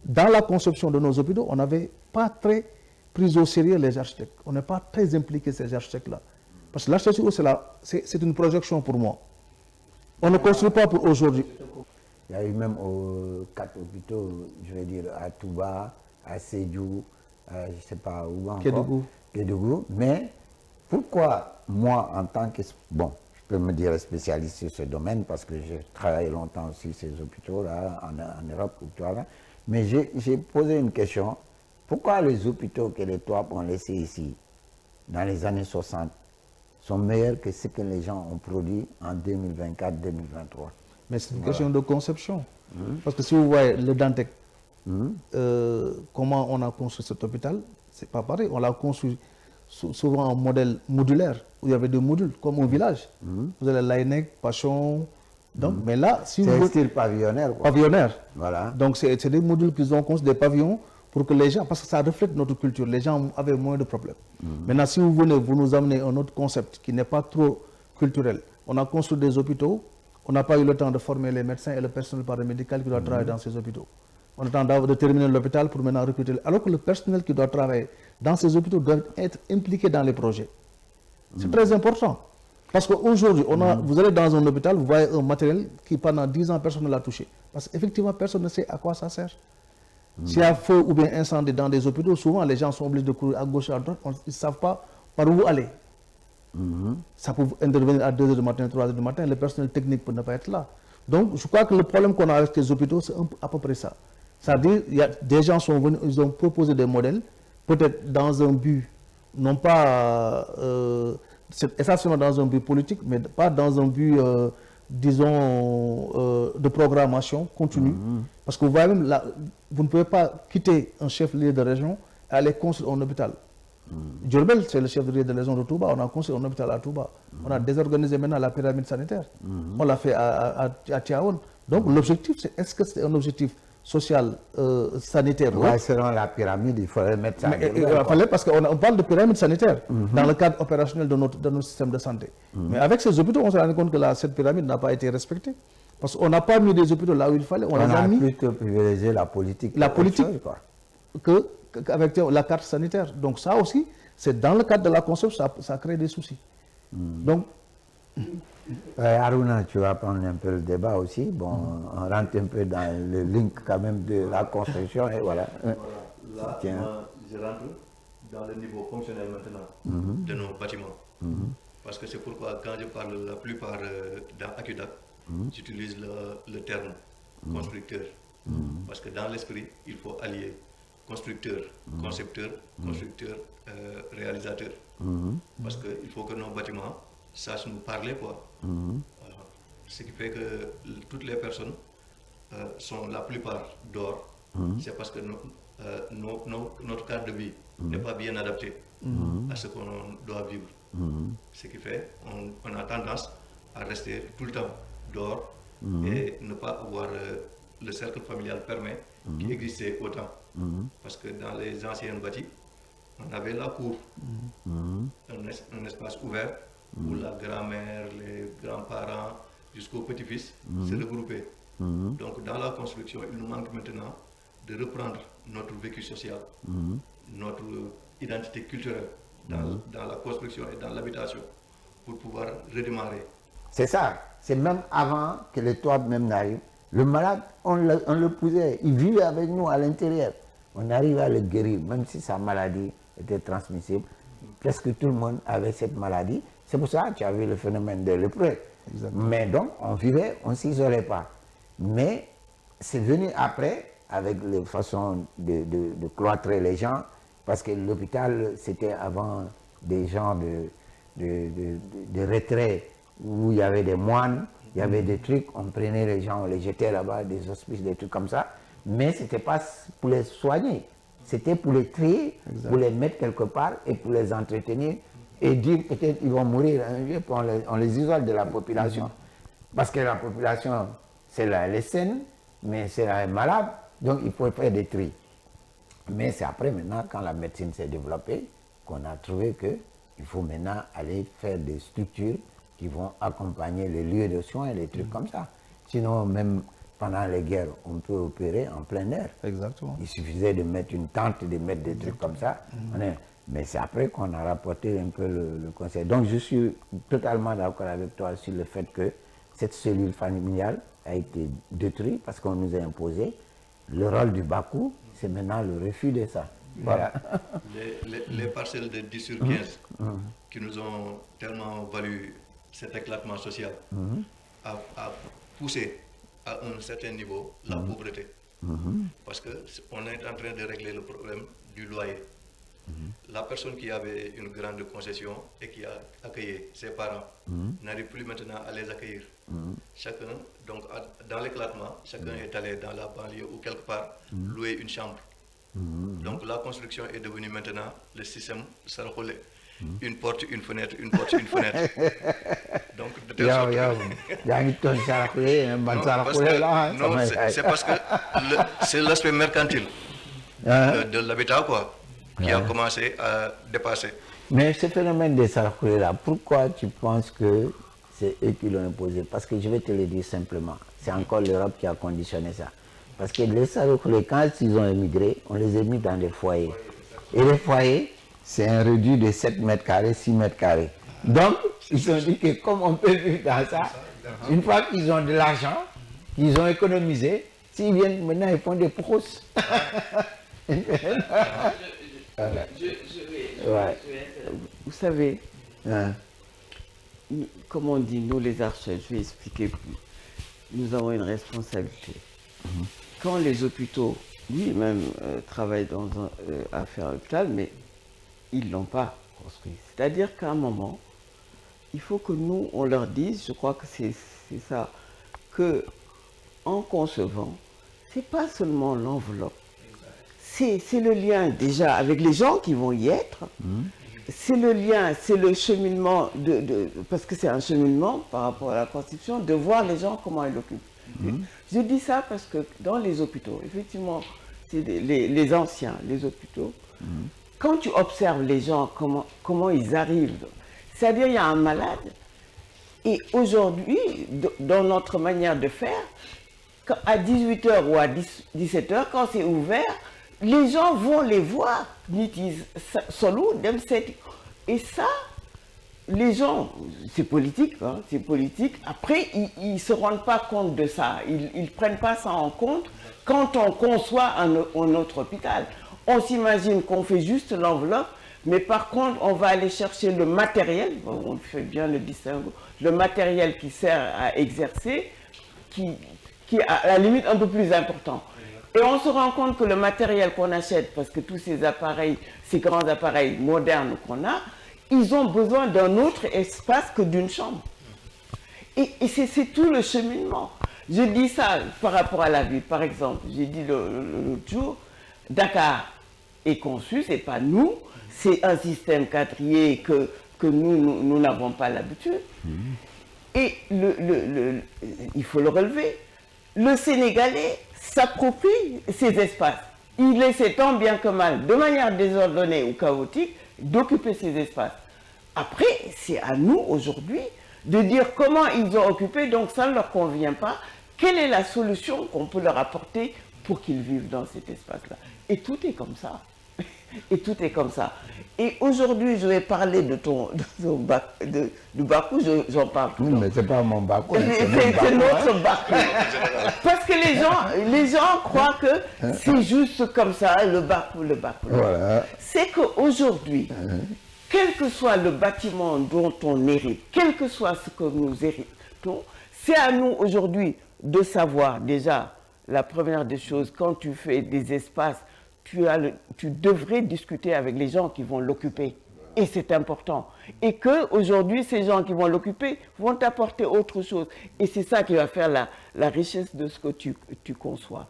dans la conception de nos hôpitaux, on n'avait pas très pris au sérieux les architectes. On n'est pas très impliqué ces architectes-là. Parce que l'architecture, c'est une projection pour moi. On ne construit pas pour aujourd'hui. Il y a eu même 4 hôpitaux, je vais dire, à Touba, à Sédhiou, je ne sais pas où encore. Kédougou. Mais pourquoi moi, en tant que... Bon, je peux me dire spécialiste sur ce domaine parce que j'ai travaillé longtemps sur ces hôpitaux-là, en Europe, mais j'ai posé une question. Pourquoi les hôpitaux que les TOAP ont laissés ici, dans les années 60, sont meilleurs que ce que les gens ont produit en 2024-2023? Mais c'est une question de conception. Parce que si vous voyez le Dantec, comment on a construit cet hôpital, c'est pas pareil. On l'a construit souvent en modèle modulaire, où il y avait des modules, comme au village. Vous avez l'AINEC, Pachon. Donc, mais là, si vous... C'est un style pavillonnaire, quoi. Pavillonnaire. Voilà. Donc, c'est des modules qu'ils ont construits, des pavillons, pour que les gens, parce que ça reflète notre culture, les gens avaient moins de problèmes. Maintenant, si vous venez, vous nous amenez un autre concept qui n'est pas trop culturel. On a construit des hôpitaux, on n'a pas eu le temps de former les médecins et le personnel paramédical qui doit travailler dans ces hôpitaux. On attend de terminer l'hôpital pour maintenant recruter. Alors que le personnel qui doit travailler dans ces hôpitaux doit être impliqué dans les projets. C'est très important. Parce qu'aujourd'hui, vous allez dans un hôpital, vous voyez un matériel qui pendant 10 ans, personne ne l'a touché. Parce qu'effectivement, personne ne sait à quoi ça sert. S'il y a feu ou bien incendie dans des hôpitaux, souvent les gens sont obligés de courir à gauche et à droite, ils ne savent pas par où aller. Ça peut intervenir à 2 h du matin, 3 h du matin, le personnel technique peut ne pas être là. Donc, je crois que le problème qu'on a avec les hôpitaux, c'est à peu près ça. C'est-à-dire, des gens sont venus, ils ont proposé des modèles, peut-être dans un but, non pas, essentiellement dans un but politique, mais pas dans un but, disons, de programmation continue. Parce que vous voyez même, là, vous ne pouvez pas quitter un chef-lieu de région et aller construire un hôpital. Diourbel, c'est le chef-lieu de région de Touba, on a construit un hôpital à Touba. On a désorganisé maintenant la pyramide sanitaire. On l'a fait à Tiaoun. Donc l'objectif, c'est est-ce que c'est un objectif social, sanitaire? Ouais, selon la pyramide, il faudrait mettre ça. Il fallait, parce qu'on parle de pyramide sanitaire dans le cadre opérationnel de notre système de santé. Mais avec ces hôpitaux, on s'est rendu compte que cette pyramide n'a pas été respectée. Parce qu'on n'a pas mis des hôpitaux là où il fallait. On a mis plutôt privilégié la politique. La politique qu'avec la carte sanitaire. Donc ça aussi, c'est dans le cadre de la conception, ça crée des soucis. Donc, Aruna, tu vas prendre un peu le débat aussi. Bon, on rentre un peu dans le link quand même de la construction et voilà. Là, je rentre dans le niveau fonctionnel maintenant de nos bâtiments. Parce que c'est pourquoi quand je parle la plupart dans Akudak, j'utilise le terme constructeur. Parce que dans l'esprit, il faut allier constructeur, concepteur, constructeur, réalisateur. Parce qu'il faut que nos bâtiments sachent nous parler, quoi. Ce qui fait que toutes les personnes sont la plupart d'or, c'est parce que notre cadre de vie n'est pas bien adapté à ce qu'on doit vivre. Ce qui fait on a tendance à rester tout le temps dehors et ne pas avoir le cercle familial permet qui existait autant. Parce que dans les anciennes bâtis, on avait la cour, un espace ouvert où la grand-mère, les grands-parents, jusqu'au petit-fils se regroupaient. Donc dans la construction, il nous manque maintenant de reprendre notre vécu social, notre identité culturelle dans la construction et dans l'habitation pour pouvoir redémarrer. C'est ça. C'est même avant que les toits même n'arrivent. Le malade, on le poussait. Il vivait avec nous à l'intérieur. On arrivait à le guérir, même si sa maladie était transmissible. Presque tout le monde avait cette maladie. C'est pour ça que tu as vu le phénomène de lépreux. Mais donc, on vivait, on ne s'isolait pas. Mais c'est venu après, avec les façons de cloîtrer les gens, parce que l'hôpital, c'était avant des gens de retrait où il y avait des moines, il y avait des trucs, on prenait les gens, on les jetait là-bas, des hospices, des trucs comme ça. Mais ce n'était pas pour les soigner, c'était pour les trier, pour les mettre quelque part et pour les entretenir et dire peut-être qu'ils vont mourir un jour, puis on les isole de la population. Parce que la population, c'est là, elle est saine, mais c'est là, elle est malade, donc il faut faire des tris. Mais c'est après maintenant, quand la médecine s'est développée, qu'on a trouvé qu'il faut maintenant aller faire des structures qui vont accompagner les lieux de soins et des trucs comme ça. Sinon, même pendant les guerres, on peut opérer en plein air. Exactement. Il suffisait de mettre une tente, de mettre des trucs comme ça. Mais c'est après qu'on a rapporté un peu le conseil. Donc je suis totalement d'accord avec toi sur le fait que cette cellule familiale a été détruite parce qu'on nous a imposé. Le rôle du Bakou, c'est maintenant le refus de ça. Voilà. Les parcelles de 10 sur 15 qui nous ont tellement valu cet éclatement social a poussé à un certain niveau la pauvreté. Parce qu'on est en train de régler le problème du loyer. La personne qui avait une grande concession et qui a accueilli ses parents n'arrive plus maintenant à les accueillir. Chacun, donc dans l'éclatement, chacun est allé dans la banlieue ou quelque part louer une chambre. Donc la construction est devenue maintenant le système Sarakhole. Une porte, une fenêtre, une porte, une fenêtre. Donc de telle sorte c'est parce que c'est l'aspect mercantile de l'habitat quoi qui a commencé à dépasser. Mais ce phénomène des Sarakhole là, pourquoi tu penses que c'est eux qui l'ont imposé? Parce que je vais te le dire simplement, c'est encore l'Europe qui a conditionné ça. Parce que les Sarakhole, quand ils ont émigré, on les a mis dans des foyers. Et les foyers, c'est un réduit de 7 mètres carrés, 6 mètres carrés. Donc, ils ont dit que comme on peut vivre dans ça, une fois qu'ils ont de l'argent, qu'ils ont économisé, s'ils viennent maintenant, ils font des prousses. Vous savez, comme on dit, nous les architectes, je vais expliquer, nous avons une responsabilité. Quand les hôpitaux, lui-même, travaillent à faire un hôpital, mais ils ne l'ont pas construit. C'est-à-dire qu'à un moment, il faut que nous, on leur dise, je crois que c'est ça, que en concevant, ce n'est pas seulement l'enveloppe, c'est le lien déjà avec les gens qui vont y être, c'est le lien, c'est le cheminement, parce que c'est un cheminement par rapport à la Constitution, de voir les gens comment ils l'occupent. Je dis ça parce que dans les hôpitaux, effectivement, c'est les anciens, les hôpitaux, quand tu observes les gens, comment ils arrivent, c'est-à-dire il y a un malade, et aujourd'hui, dans notre manière de faire, à 18h ou à 17h, quand c'est ouvert, les gens vont les voir, et ça, les gens, c'est politique, hein, c'est politique. Après, ils ne se rendent pas compte de ça, ils ne prennent pas ça en compte quand on conçoit un autre hôpital. On s'imagine qu'on fait juste l'enveloppe, mais par contre, on va aller chercher le matériel, on fait bien le distinguo, le matériel qui sert à exercer, qui est à la limite un peu plus important. Et on se rend compte que le matériel qu'on achète, parce que tous ces appareils, ces grands appareils modernes qu'on a, ils ont besoin d'un autre espace que d'une chambre. Et c'est tout le cheminement. Je dis ça par rapport à la ville. Par exemple, j'ai dit l'autre jour, Dakar est conçu, c'est pas nous, c'est un système quadrillé que nous n'avons pas l'habitude. Et il faut le relever. Le Sénégalais s'approprie ces espaces. Il essaie tant bien que mal, de manière désordonnée ou chaotique, d'occuper ces espaces. Après, c'est à nous aujourd'hui de dire comment ils ont occupé, donc ça ne leur convient pas. Quelle est la solution qu'on peut leur apporter pour qu'ils vivent dans cet espace-là? Et tout est comme ça. Et tout est comme ça. Et aujourd'hui, je vais parler du Bakou, j'en parle tout le temps. Mais c'est pas mon Bakou. C'est notre Bakou. Parce que les gens croient que c'est juste comme ça, le Bakou. Voilà. C'est qu'aujourd'hui, quel que soit le bâtiment dont on hérite, quel que soit ce que nous héritons, c'est à nous aujourd'hui de savoir déjà, la première des choses, quand tu fais des espaces, tu devrais discuter avec les gens qui vont l'occuper. Et c'est important. Et qu'aujourd'hui, ces gens qui vont l'occuper vont t'apporter autre chose. Et c'est ça qui va faire la richesse de ce que tu conçois.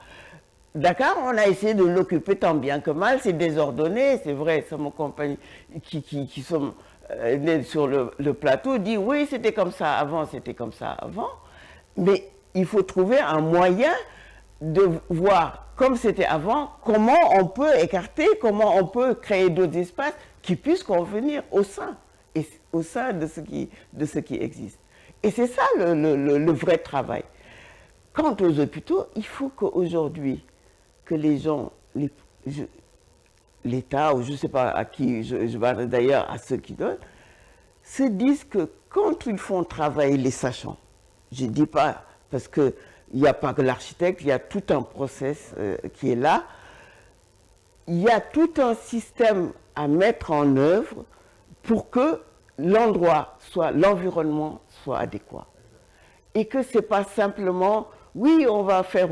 Dakar, on a essayé de l'occuper tant bien que mal. C'est désordonné, c'est vrai. C'est mon compagnon qui sont sur le plateau dit oui, c'était comme ça avant, c'était comme ça avant. Mais il faut trouver un moyen de voir, comme c'était avant, comment on peut écarter, comment on peut créer d'autres espaces qui puissent convenir au sein de ce qui existe. Et c'est ça le vrai travail. Quant aux hôpitaux, il faut qu'aujourd'hui, que les gens, l'État, ou je ne sais pas à qui, je parle d'ailleurs à ceux qui donnent, se disent que quand ils font travailler les sachants, je ne dis pas, parce que il n'y a pas que l'architecte, il y a tout un process qui est là. Il y a tout un système à mettre en œuvre pour que l'environnement soit adéquat. Et que ce n'est pas simplement, oui, on va faire,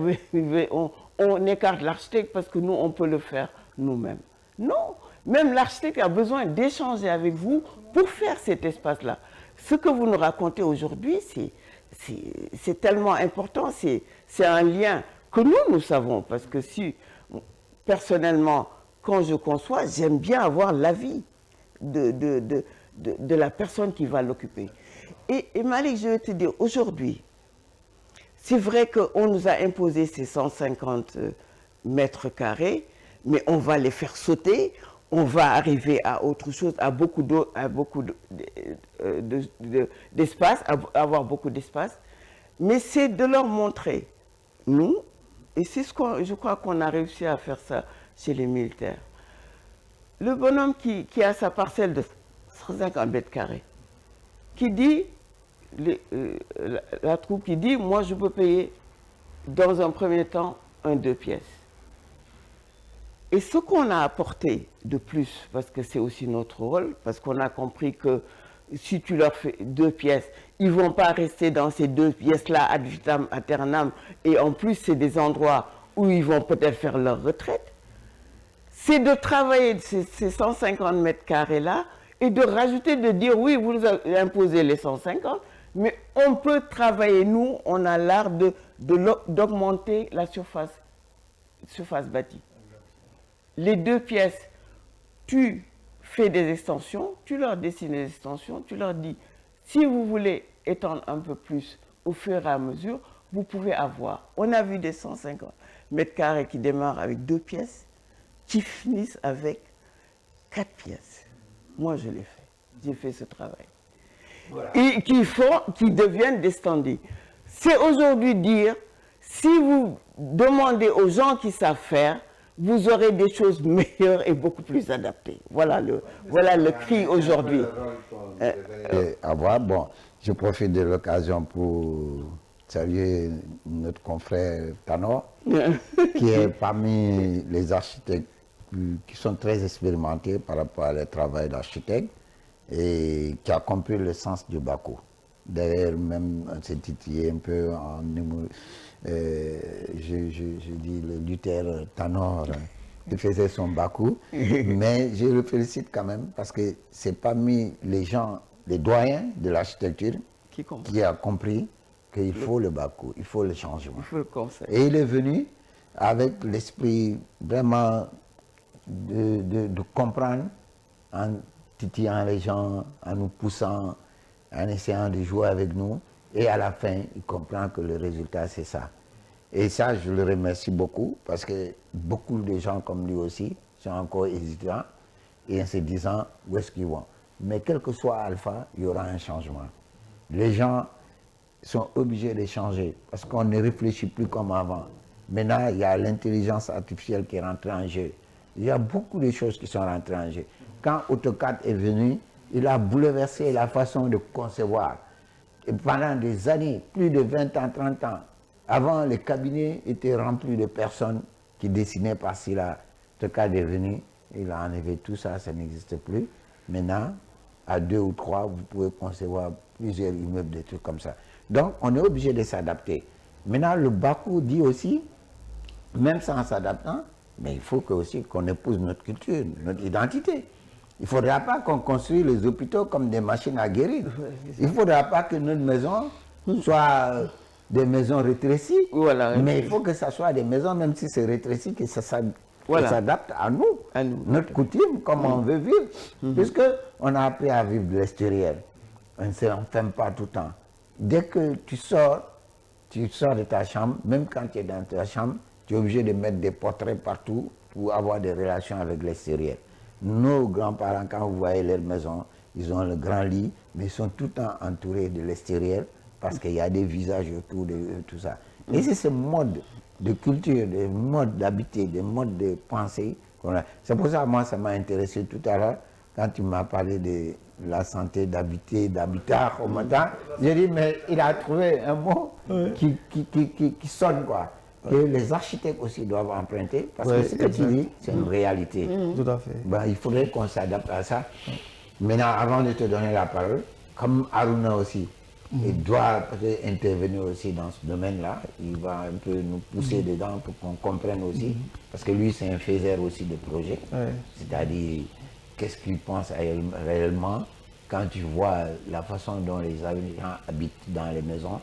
on écarte l'architecte parce que nous, on peut le faire nous-mêmes. Non, même l'architecte a besoin d'échanger avec vous pour faire cet espace-là. Ce que vous nous racontez aujourd'hui, c'est tellement important, c'est un lien que nous savons, parce que si, personnellement, quand je conçois, j'aime bien avoir l'avis de la personne qui va l'occuper. Et Malik, je vais te dire, aujourd'hui, c'est vrai qu'on nous a imposé ces 150 mètres carrés, mais on va les faire sauter, on va arriver à autre chose, à beaucoup d'espace, à avoir beaucoup d'espace. Mais c'est de leur montrer, nous, et c'est ce que je crois qu'on a réussi à faire ça chez les militaires. Le bonhomme qui a sa parcelle de 150 mètres carrés, qui dit, la troupe qui dit, moi je peux payer dans un premier temps un 2 pièces. Et ce qu'on a apporté de plus, parce que c'est aussi notre rôle, parce qu'on a compris que si tu leur fais 2 pièces, ils ne vont pas rester dans ces 2 pièces-là ad vitam aeternam, et en plus c'est des endroits où ils vont peut-être faire leur retraite, c'est de travailler ces 150 mètres carrés-là et de rajouter, de dire oui, vous nous avez imposé les 150, mais on peut travailler, nous, on a l'art d'augmenter la surface bâtie. Les 2 pièces, tu fais des extensions, tu leur dessines des extensions, tu leur dis, si vous voulez étendre un peu plus au fur et à mesure, vous pouvez avoir. On a vu des 150 mètres carrés qui démarrent avec 2 pièces, qui finissent avec 4 pièces. Moi, je l'ai fait. J'ai fait ce travail. Voilà. Et qui deviennent des standings. C'est aujourd'hui dire, si vous demandez aux gens qui savent faire, vous aurez des choses meilleures et beaucoup plus adaptées. Voilà le cri aujourd'hui. Bon, je profite de l'occasion pour saluer notre confrère Tanor, qui est parmi les architectes qui sont très expérimentés par rapport à leur travail d'architecte et qui a compris le sens du Bakou. D'ailleurs, même on s'est titillé un peu en je dis le Luther Tanor qui faisait son Bakou, mais je le félicite quand même parce que c'est parmi les gens, les doyens de l'architecture qui a compris qu'il faut le Bakou, il faut le changement. Il faut le conseil. Et il est venu avec l'esprit vraiment de comprendre, en titillant les gens, en nous poussant, en essayant de jouer avec nous. Et à la fin, il comprend que le résultat, c'est ça. Et ça, je le remercie beaucoup, parce que beaucoup de gens comme lui aussi sont encore hésitants et en se disant où est-ce qu'ils vont. Mais quel que soit Alpha, il y aura un changement. Les gens sont obligés de changer, parce qu'on ne réfléchit plus comme avant. Maintenant, il y a l'intelligence artificielle qui est rentrée en jeu. Il y a beaucoup de choses qui sont rentrées en jeu. Quand AutoCAD est venu, il a bouleversé la façon de concevoir. Et pendant des années, plus de 20 ans, 30 ans, avant, les cabinets étaient remplis de personnes qui dessinaient par-ci là. AutoCAD est venu, il a enlevé tout ça, ça n'existe plus. Maintenant, à 2 ou 3, vous pouvez concevoir plusieurs immeubles, des trucs comme ça. Donc, on est obligé de s'adapter. Maintenant, le Bakou dit aussi, même sans s'adaptant, mais il faut aussi qu'on épouse notre culture, notre identité. Il ne faudra pas qu'on construise les hôpitaux comme des machines à guérir. Il ne faudra pas que notre maison soit des maisons rétrécies. Voilà, mais il faut que ce soit des maisons, même si c'est rétréci, que ça s'adapte à nous, notre coutume, comme on veut vivre. Puisqu'on a appris à vivre de l'extérieur. On ne s'enferme pas tout le temps. Dès que tu sors de ta chambre, même quand tu es dans ta chambre, tu es obligé de mettre des portraits partout pour avoir des relations avec l'extérieur. Nos grands-parents, quand vous voyez leur maison, ils ont le grand lit, mais ils sont tout le temps entourés de l'extérieur parce qu'il y a des visages autour de tout ça. Et c'est ce mode de culture, des modes d'habiter, des modes de pensée qu'on a. C'est pour ça que moi, ça m'a intéressé tout à l'heure, quand tu m'as parlé de la santé d'habiter, d'habitat au matin. J'ai dit, mais il a trouvé un mot qui sonne, quoi. Que les architectes aussi doivent emprunter, parce que ce que tu dis, c'est une réalité. Tout à fait. Ben, il faudrait qu'on s'adapte à ça. Maintenant, avant de te donner la parole, comme Aruna aussi, il doit peut-être intervenir aussi dans ce domaine-là. Il va un peu nous pousser dedans pour qu'on comprenne aussi, parce que lui, c'est un faiseur aussi de projets. C'est-à-dire, qu'est-ce qu'il pense réellement quand tu vois la façon dont les habitants habitent dans les maisons.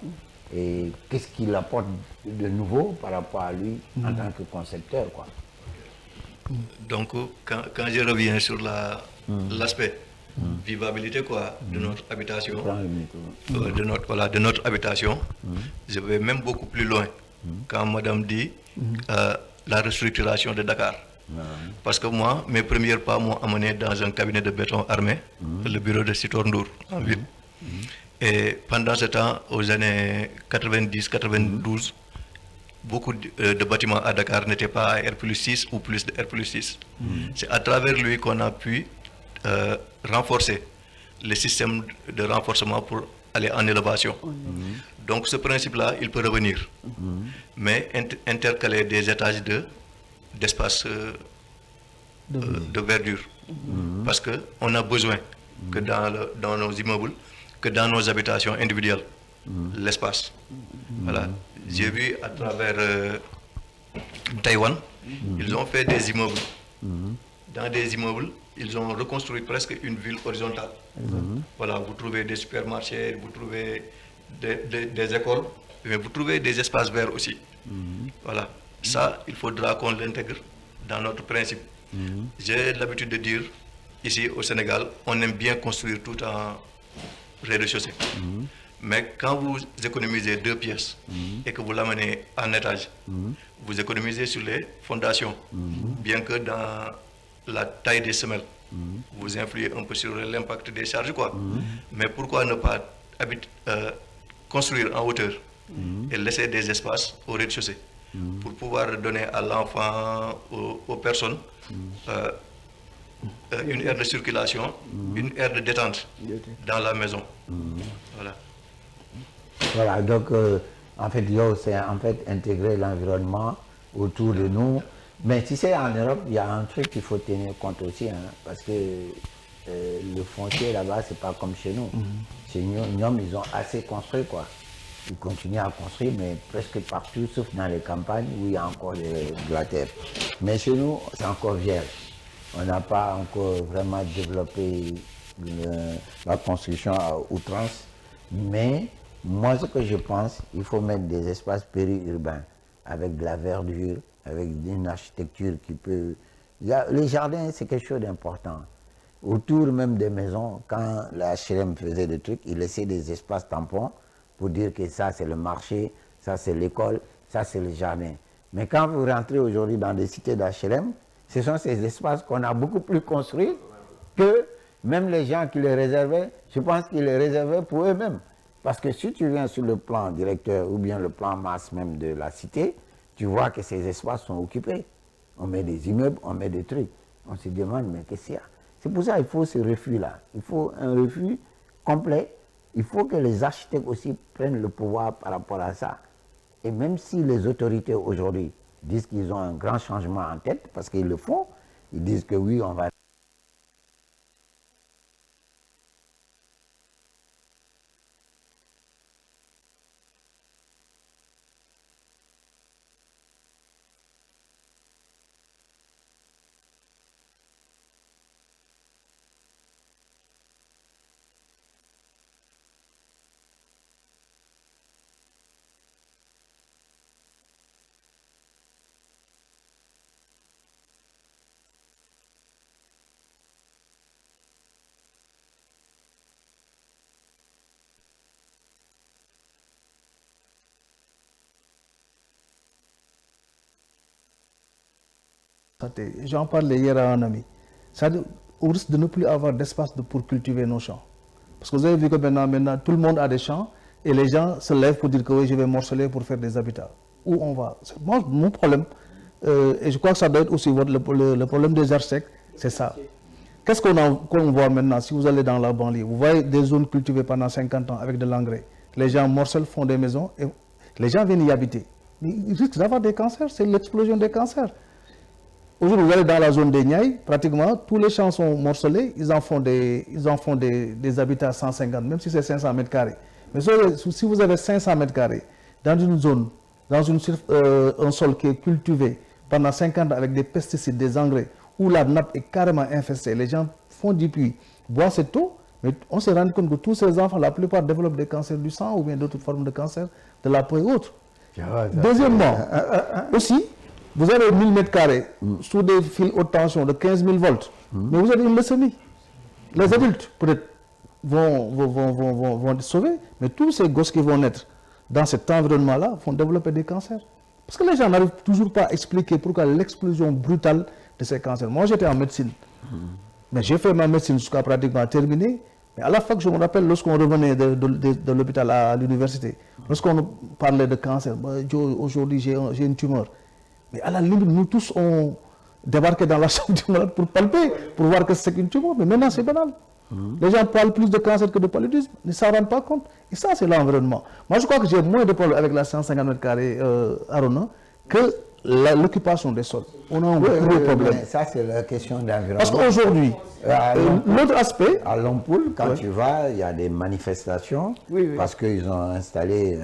Et qu'est-ce qu'il apporte de nouveau par rapport à lui en tant que concepteur, quoi. Donc, quand je reviens sur l'aspect vivabilité, quoi, de notre habitation, de notre habitation, je vais même beaucoup plus loin. Quand madame dit la restructuration de Dakar. Parce que moi, mes premiers pas m'ont amené dans un cabinet de béton armé, le bureau de Sitor Ndour, en ville. Et pendant ce temps, aux années 90-92, beaucoup de bâtiments à Dakar n'étaient pas à R+6 ou plus de R+6. C'est à travers lui qu'on a pu renforcer le système de renforcement pour aller en élévation. Donc ce principe-là, il peut revenir, mais intercaler des étages d'espace de verdure. Parce qu'on a besoin que dans nos immeubles, que dans nos habitations individuelles, l'espace. Voilà. J'ai vu à travers Taïwan, ils ont fait des immeubles. Dans des immeubles, ils ont reconstruit presque une ville horizontale. Voilà, vous trouvez des supermarchés, vous trouvez des écoles, mais vous trouvez des espaces verts aussi. Voilà. Ça, il faudra qu'on l'intègre dans notre principe. J'ai l'habitude de dire, ici au Sénégal, on aime bien construire tout en rez-de-chaussée. Mais quand vous économisez 2 pièces et que vous l'amenez en étage, vous économisez sur les fondations. Bien que dans la taille des semelles, vous influez un peu sur l'impact des charges, quoi. Mais pourquoi ne pas construire en hauteur et laisser des espaces au rez-de-chaussée pour pouvoir donner à l'enfant, aux personnes, une aire de circulation, une aire de détente dans la maison. Voilà. Voilà, donc en fait, c'est en fait intégrer l'environnement autour de nous. Mais tu sais, en Europe, il y a un truc qu'il faut tenir compte aussi, hein, parce que le foncier là-bas, c'est pas comme chez nous. Chez nous, ils ont assez construit, quoi. Ils continuent à construire, mais presque partout, sauf dans les campagnes où il y a encore de la terre. Mais chez nous, c'est encore vierge. On n'a pas encore vraiment développé la construction à outrance, mais Moi, ce que je pense, il faut mettre des espaces périurbains avec de la verdure, avec une architecture qui peut... Les jardins, c'est quelque chose d'important. Autour même des maisons, quand la HLM faisait des trucs, il laissait des espaces tampons pour dire que ça, c'est le marché, ça, c'est l'école, ça, c'est le jardin. Mais quand vous rentrez aujourd'hui dans des cités d'HLM, ce sont ces espaces qu'on a beaucoup plus construits que même les gens qui les réservaient, je pense qu'ils les réservaient pour eux-mêmes. Parce que si tu viens sur le plan directeur ou bien le plan masse même de la cité, tu vois que ces espaces sont occupés. On met des immeubles, on met des trucs. On se demande, mais qu'est-ce qu'il y a? C'est pour ça qu'il faut ce refus-là. Il faut un refus complet. Il faut que les architectes aussi prennent le pouvoir par rapport à ça. Et même si les autorités aujourd'hui disent qu'ils ont un grand changement en tête, parce qu'ils le font, ils disent que oui, on va... J'en parlais hier à un ami. C'est-à-dire, on risque de ne plus avoir d'espace pour cultiver nos champs. Parce que vous avez vu que maintenant, tout le monde a des champs et les gens se lèvent pour dire que oui, je vais morceler pour faire des habitats. Où on va? Moi, mon problème, et je crois que ça doit être aussi le problème des architectes, c'est ça. Qu'est-ce qu'on voit maintenant si vous allez dans la banlieue? Vous voyez des zones cultivées pendant 50 ans avec de l'engrais. Les gens morcellent, font des maisons et les gens viennent y habiter. Mais ils risquent d'avoir des cancers, c'est l'explosion des cancers. Aujourd'hui, vous allez dans la zone des Niayes, pratiquement tous les champs sont morcelés, ils en font des habitats à 150, même si c'est 500 mètres carrés. Mais si vous avez 500 mètres carrés dans une zone, dans un sol qui est cultivé pendant 50 ans avec des pesticides, des engrais, où la nappe est carrément infestée, les gens font du puits, boivent cette eau, mais on s'est rendu compte que tous ces enfants, la plupart développent des cancers du sang ou bien d'autres formes de cancer de la peau et autres. Deuxièmement, aussi, vous avez 1000 mètres carrés sous des fils haute tension de 15 000 volts, mais vous avez une leucémie. Les adultes, peut-être, vont être sauvés, mais tous ces gosses qui vont naître dans cet environnement-là vont développer des cancers. Parce que les gens n'arrivent toujours pas à expliquer pourquoi l'explosion brutale de ces cancers. Moi, j'étais en médecine, mais j'ai fait ma médecine jusqu'à pratiquement terminer. Mais à la fac, je me rappelle, lorsqu'on revenait de l'hôpital à l'université, lorsqu'on parlait de cancer, aujourd'hui j'ai une tumeur. Mais à la limite, nous tous, on débarqué dans la chambre du malade pour palper, pour voir que c'est qu'une tumeur. Mais maintenant, c'est banal. Les gens parlent plus de cancer que de paludisme, ils ne s'en rendent pas compte. Et ça, c'est l'environnement. Moi, je crois que j'ai moins de problèmes avec la 150 mètres carrés à Ronan que l'occupation des sols. On a un gros problème. Ça, c'est la question d'environnement. Parce qu'aujourd'hui, l'autre aspect... À Lompoul, quand tu vas, il y a des manifestations parce qu'ils ont installé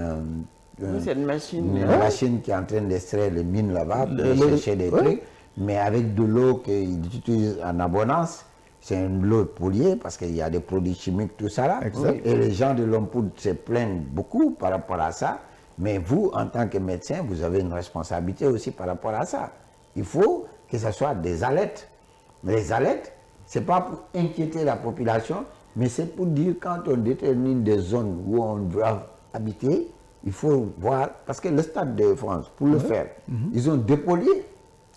une machine qui est en train d'extraire les mines là-bas pour chercher des trucs, mais avec de l'eau qu'ils utilisent en abondance. C'est une l'eau polluée parce qu'il y a des produits chimiques, tout ça là. Et les gens de Lompoul se plaignent beaucoup par rapport à ça. Mais vous, en tant que médecin, vous avez une responsabilité aussi par rapport à ça. Il faut que ce soit des alertes. Mais les alertes, ce n'est pas pour inquiéter la population, mais c'est pour dire quand on détermine des zones où on doit habiter, il faut voir, parce que le Stade de France, pour le faire, ils ont dépollué.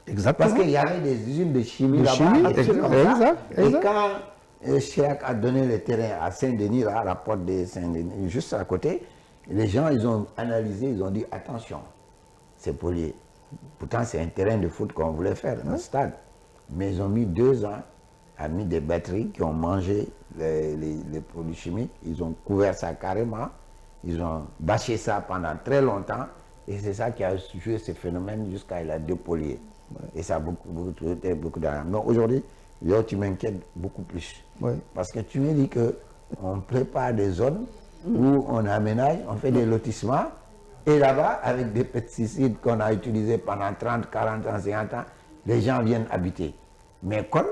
Exactement. Parce qu'il y avait des usines de chimie là-bas. Et quand Chirac a donné le terrain à Saint-Denis, à la porte de Saint-Denis, juste à côté, les gens, ils ont analysé, ils ont dit attention, c'est pollué. Pourtant, c'est un terrain de foot qu'on voulait faire, un stade. Mais ils ont mis 2 ans à mettre des batteries qui ont mangé les produits chimiques. Ils ont couvert ça carrément. Ils ont bâché ça pendant très longtemps. Et c'est ça qui a joué ce phénomène jusqu'à il a dépollué. Et ça a beaucoup d'argent. Donc aujourd'hui, tu m'inquiètes beaucoup plus. Parce que tu me dis qu'on prépare des zones où on aménage, on fait des lotissements. Et là-bas, avec des pesticides qu'on a utilisés pendant 30, 40 ans, 50 ans, les gens viennent habiter. Mais comme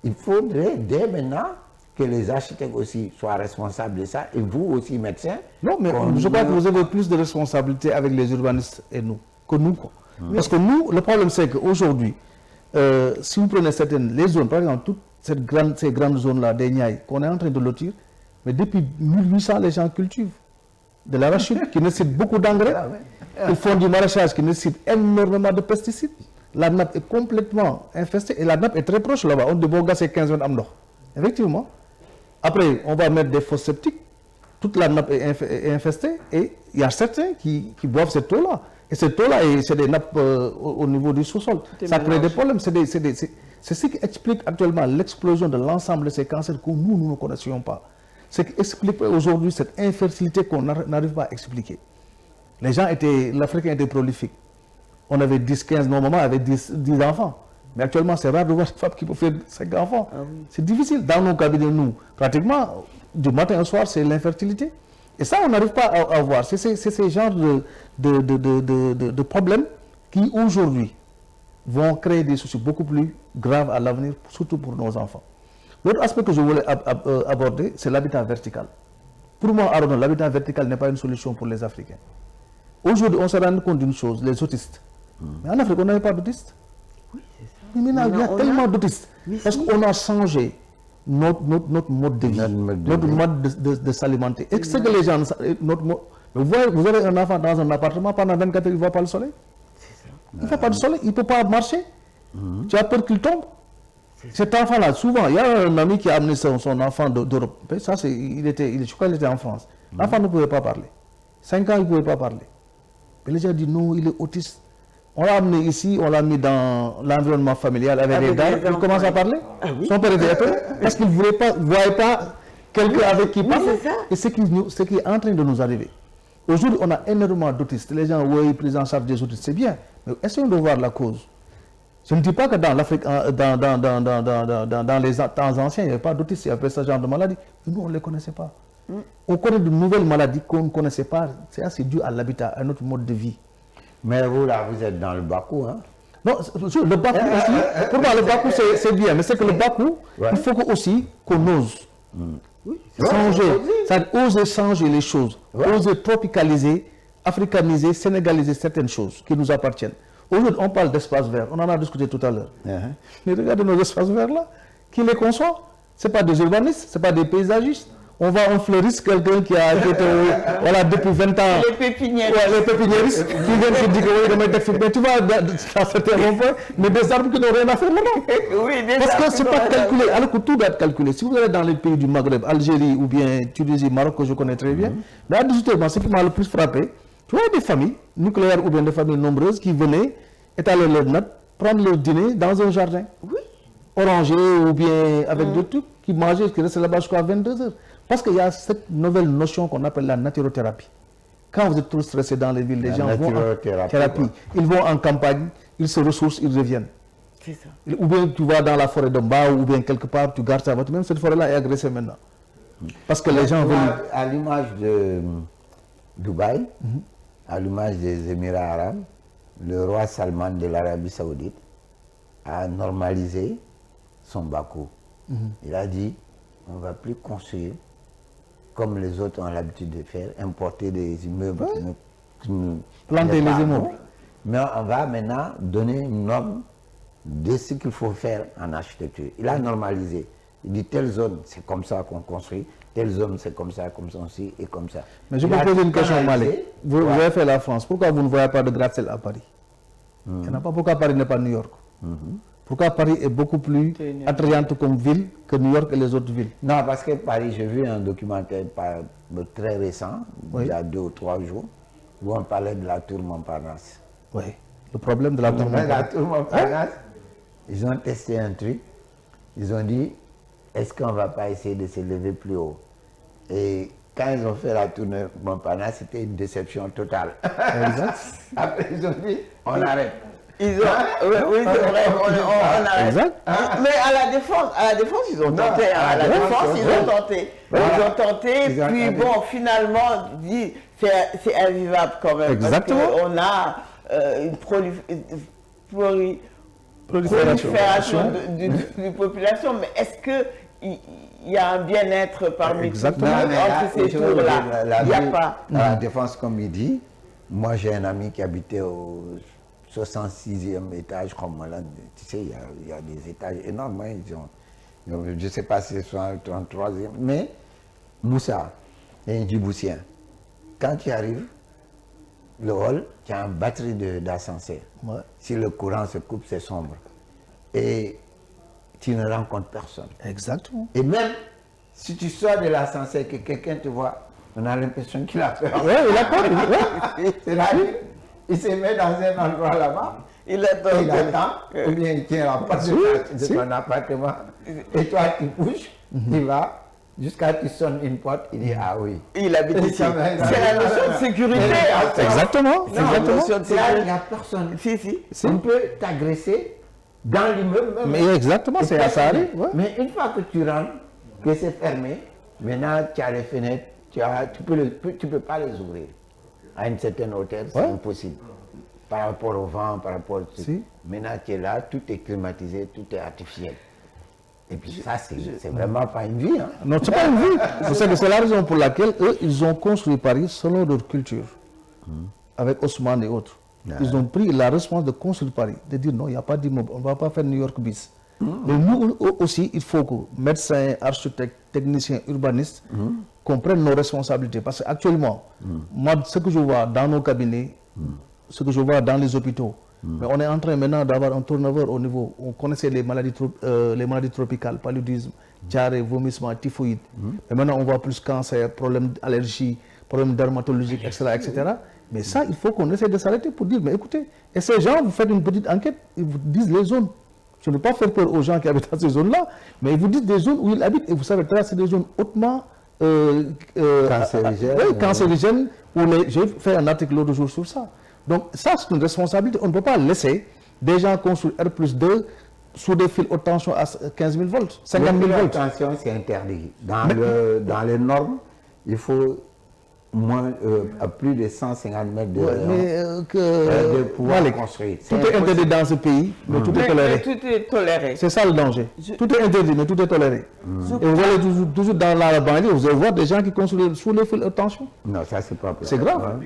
il faudrait dès maintenant que les architectes aussi soient responsables de ça, et vous aussi, médecins. Non, mais je crois que vous avez plus de responsabilités avec les urbanistes et nous, que nous. Quoi. Parce que nous, le problème c'est qu'aujourd'hui, si vous prenez les zones, par exemple, toutes ces grandes zones-là, des Niayes, qu'on est en train de lotir, mais depuis 1800, les gens cultivent de l'arachide qui nécessite beaucoup d'engrais. Ils font du maraîchage qui nécessite énormément de pesticides. La nappe est complètement infestée et la nappe est très proche là-bas. On doit c'est 15 ans d'amnor. Effectivement. Après, on va mettre des fosses septiques. Toute la nappe est infestée et il y a certains qui boivent cette eau-là. Et cette eau-là, c'est des nappes au niveau du sous-sol. Ça crée des problèmes. C'est ce qui explique actuellement l'explosion de l'ensemble de ces cancers que nous ne connaissions pas. Ce qui explique aujourd'hui cette infertilité qu'on n'arrive pas à expliquer. L'Africain était prolifique. On avait 10, 15, nos mamans avaient 10 enfants. Mais actuellement, c'est rare de voir une femme qui peut faire 5 enfants. Ah oui. C'est difficile. Dans nos cabinets, nous, pratiquement, du matin au soir, c'est l'infertilité. Et ça, on n'arrive pas à voir. C'est ces genres de problèmes qui, aujourd'hui, vont créer des soucis beaucoup plus graves à l'avenir, surtout pour nos enfants. L'autre aspect que je voulais aborder, c'est l'habitat vertical. Pour moi, Aaron, l'habitat vertical n'est pas une solution pour les Africains. Aujourd'hui, on se rend compte d'une chose, les autistes. Mais en Afrique, on n'avait pas d'autistes. Oui, c'est ça. Mais maintenant, il y a tellement d'autistes. Parce qu'on a changé notre mode de vie, notre mode de s'alimenter. Et ce que les gens... Vous avez un enfant dans un appartement, pendant 24 heures, il ne voit pas le soleil. Il ne fait pas de soleil, il ne peut pas marcher. Tu as peur qu'il tombe. Cet enfant-là, souvent, il y a un ami qui a amené son enfant d'Europe. Ça, je crois qu'il était en France. L'enfant ne pouvait pas parler. 5 ans, il ne pouvait pas parler. Et les gens disent non, il est autiste. On l'a amené ici, on l'a mis dans l'environnement familial avec les dames. Il commence à parler. Ah oui. Son père était étonné parce qu'il ne voyait pas quelqu'un avec qui parler. Et ce qui est en train de nous arriver. Aujourd'hui, on a énormément d'autistes. Les gens, oui, prise en charge des autistes, c'est bien. Mais essayons de voir la cause. Je ne dis pas que dans l'Afrique, dans les temps anciens, il n'y avait pas d'autistes, il y avait ce genre de maladie. Nous, on ne les connaissait pas. On connaît de nouvelles maladies qu'on ne connaissait pas. C'est assez dû à l'habitat, à notre mode de vie. Mais vous, là, vous êtes dans le Bakou, hein? Non, le Bakou aussi. Pour moi, le Bakou, c'est bien. Mais c'est que le Bakou, il faut aussi qu'on ose changer. Oser changer les choses. Oser tropicaliser, africaniser, sénégaliser certaines choses qui nous appartiennent. Aujourd'hui, on parle d'espace vert. On en a discuté tout à l'heure. Mais regardez nos espaces verts là. Qui les conçoit? Ce n'est pas des urbanistes, ce n'est pas des paysagistes. On fleurisse quelqu'un qui a été voilà, depuis 20 ans. Les pépiniéristes. Ouais, les pépiniéristes qui viennent se dire que oui, mais tu vois, dans certains ronds-points, mais des arbres qui n'ont rien à faire là-dedans. Oui, parce que ce n'est pas calculé, alors que tout doit être calculé. Si vous allez dans les pays du Maghreb, Algérie ou bien Tunisie, Maroc, que je connais très bien, mais à 18 ce qui m'a le plus frappé, tu vois des familles nucléaires ou bien des familles nombreuses qui venaient étaler leurs notes, prendre leur dîner dans un jardin. Oui. Orangé ou bien avec d'autres trucs, qui mangeaient, qui restaient là-bas jusqu'à 22 heures. Parce qu'il y a cette nouvelle notion qu'on appelle la naturothérapie. Quand vous êtes trop stressé dans les villes, les gens vont en thérapie. Ils vont en campagne, ils se ressourcent, ils reviennent. C'est ça. Ou bien tu vas dans la forêt de Mbao ou bien quelque part, tu gardes ça. Même cette forêt-là est agressée maintenant. Parce que les gens veulent... À l'image de Dubaï, à l'image des Émirats arabes, le roi Salman de l'Arabie saoudite a normalisé son Bakou. Il a dit, on ne va plus construire comme les autres ont l'habitude de faire, importer des immeubles, planter les immeubles. Mais on va maintenant donner une norme de ce qu'il faut faire en architecture. Il a normalisé. Il dit telle zone, c'est comme ça qu'on construit, telle zone, c'est comme ça aussi, et comme ça. Mais je peux poser une question, Malé. Vous avez fait la France, pourquoi vous ne voyez pas de gratte-ciel à Paris? Il n'y en a pas. Pourquoi Paris n'est pas New York? Pourquoi Paris est beaucoup plus attrayante comme ville que New York et les autres villes? Non, parce que Paris, j'ai vu un documentaire très récent, il y a 2 ou 3 jours, où on parlait de la tour Montparnasse. Oui, le problème de la tour Montparnasse. La tour Montparnasse, ils ont testé un truc, ils ont dit, est-ce qu'on ne va pas essayer de s'élever plus haut? Et quand ils ont fait la tour Montparnasse, c'était une déception totale. Exact. Après, ils ont dit, on arrête. Oui, c'est vrai, on arrête. Exact. Mais à la défense, ils ont tenté. À la défense, ils ont tenté. Ils ont tenté, puis bon, finalement, c'est invivable quand même. Exactement. Parce qu'on a une prolifération de population, mais est-ce il y a un bien-être parmi tous Non, mais entre ces tours-là. Il n'y a pas. La Défense, comme il dit, moi j'ai un ami qui habitait au 66e étage, comme là, tu sais, il y a des étages énormes, hein, je ne sais pas si c'est soit le 33e, mais Moussa est un Djiboutien. Quand tu arrives, le hall, tu as une batterie d'ascenseur. Ouais. Si le courant se coupe, c'est sombre. Et tu ne rencontres personne. Exactement. Et même si tu sors de l'ascenseur et que quelqu'un te voit, on a l'impression qu'il a peur. Oui, il a peur. C'est-à-dire, il se met dans un endroit là-bas, Il attend. il attend, ou bien il tient la porte de ton appartement, et toi tu bouges, il va, jusqu'à ce qu'il sonne une porte, il dit ah oui. Il habite ici. C'est la notion de sécurité. Exactement. Non, Exactement. la notion de sécurité. Il n'y a personne. Si. On peut t'agresser dans l'immeuble même. Mais exactement, c'est à ça. Ouais. Mais une fois que tu rentres, que c'est fermé, maintenant tu as les fenêtres, tu peux pas les ouvrir. À une certaine hauteur, c'est impossible. Par rapport au vent, par rapport au truc. Si. Maintenant tu es là, tout est climatisé, tout est artificiel. Et puis ça, c'est vraiment pas une vie. Hein. Non, c'est pas une vie. C'est la raison pour laquelle eux, ils ont construit Paris selon leur culture. Avec Haussmann et autres. Ils ont pris la responsabilité de construire Paris, de dire non, il n'y a pas d'immeuble, on ne va pas faire New York bis. Mais nous aussi, il faut que médecins, architectes, techniciens, urbanistes comprennent nos responsabilités. Parce qu'actuellement, moi, ce que je vois dans nos cabinets, ce que je vois dans les hôpitaux, mais on est en train maintenant d'avoir un turnover au niveau, on connaissait les maladies tropicales, paludisme, diarrhée, vomissement, typhoïde. Mais maintenant, on voit plus cancer, problèmes d'allergie, problèmes dermatologiques, etc., etc. Mais ça, il faut qu'on essaie de s'arrêter pour dire, mais écoutez, et ces gens, vous faites une petite enquête, ils vous disent les zones. Je ne veux pas faire peur aux gens qui habitent dans ces zones-là, mais ils vous disent des zones où ils habitent, et vous savez, c'est des zones hautement cancérigènes. J'ai fait un article l'autre jour sur ça. Donc ça, c'est une responsabilité. On ne peut pas laisser des gens construire R+2 sous des fils haute tension à 15 000 volts, 50 000 volts. Attention, c'est interdit. Dans les normes, il faut moins, à plus de 150 mètres de pouvoir construire. Tout est interdit dans ce pays, mais tout est toléré. Tout est toléré. C'est ça le danger. Tout est interdit, mais tout est toléré. Et vous allez toujours dans la banlieue, vous allez voir des gens qui construisent sous les fils haute tension. Non, ça c'est pas possible. C'est grave.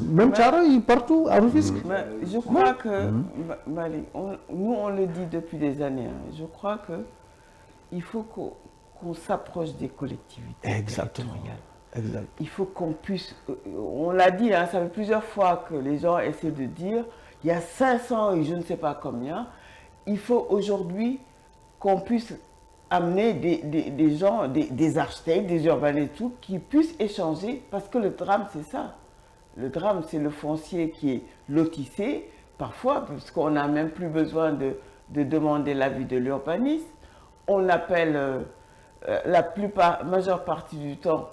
Même Tcharoy, partout, à Rufisque. Je crois que, Mali, nous on le dit depuis des années, hein, je crois qu'il faut qu'on s'approche des collectivités. Exactement. Exact. Il faut qu'on puisse, on l'a dit, hein, ça fait plusieurs fois que les gens essaient de dire, il y a 500 et je ne sais pas combien, il faut aujourd'hui qu'on puisse amener des gens, des architectes, des urbanistes, tout, qui puissent échanger, parce que le drame c'est ça. Le drame c'est le foncier qui est lotissé, parfois, parce qu'on n'a même plus besoin de demander l'avis de l'urbaniste. On appelle la majeure partie du temps,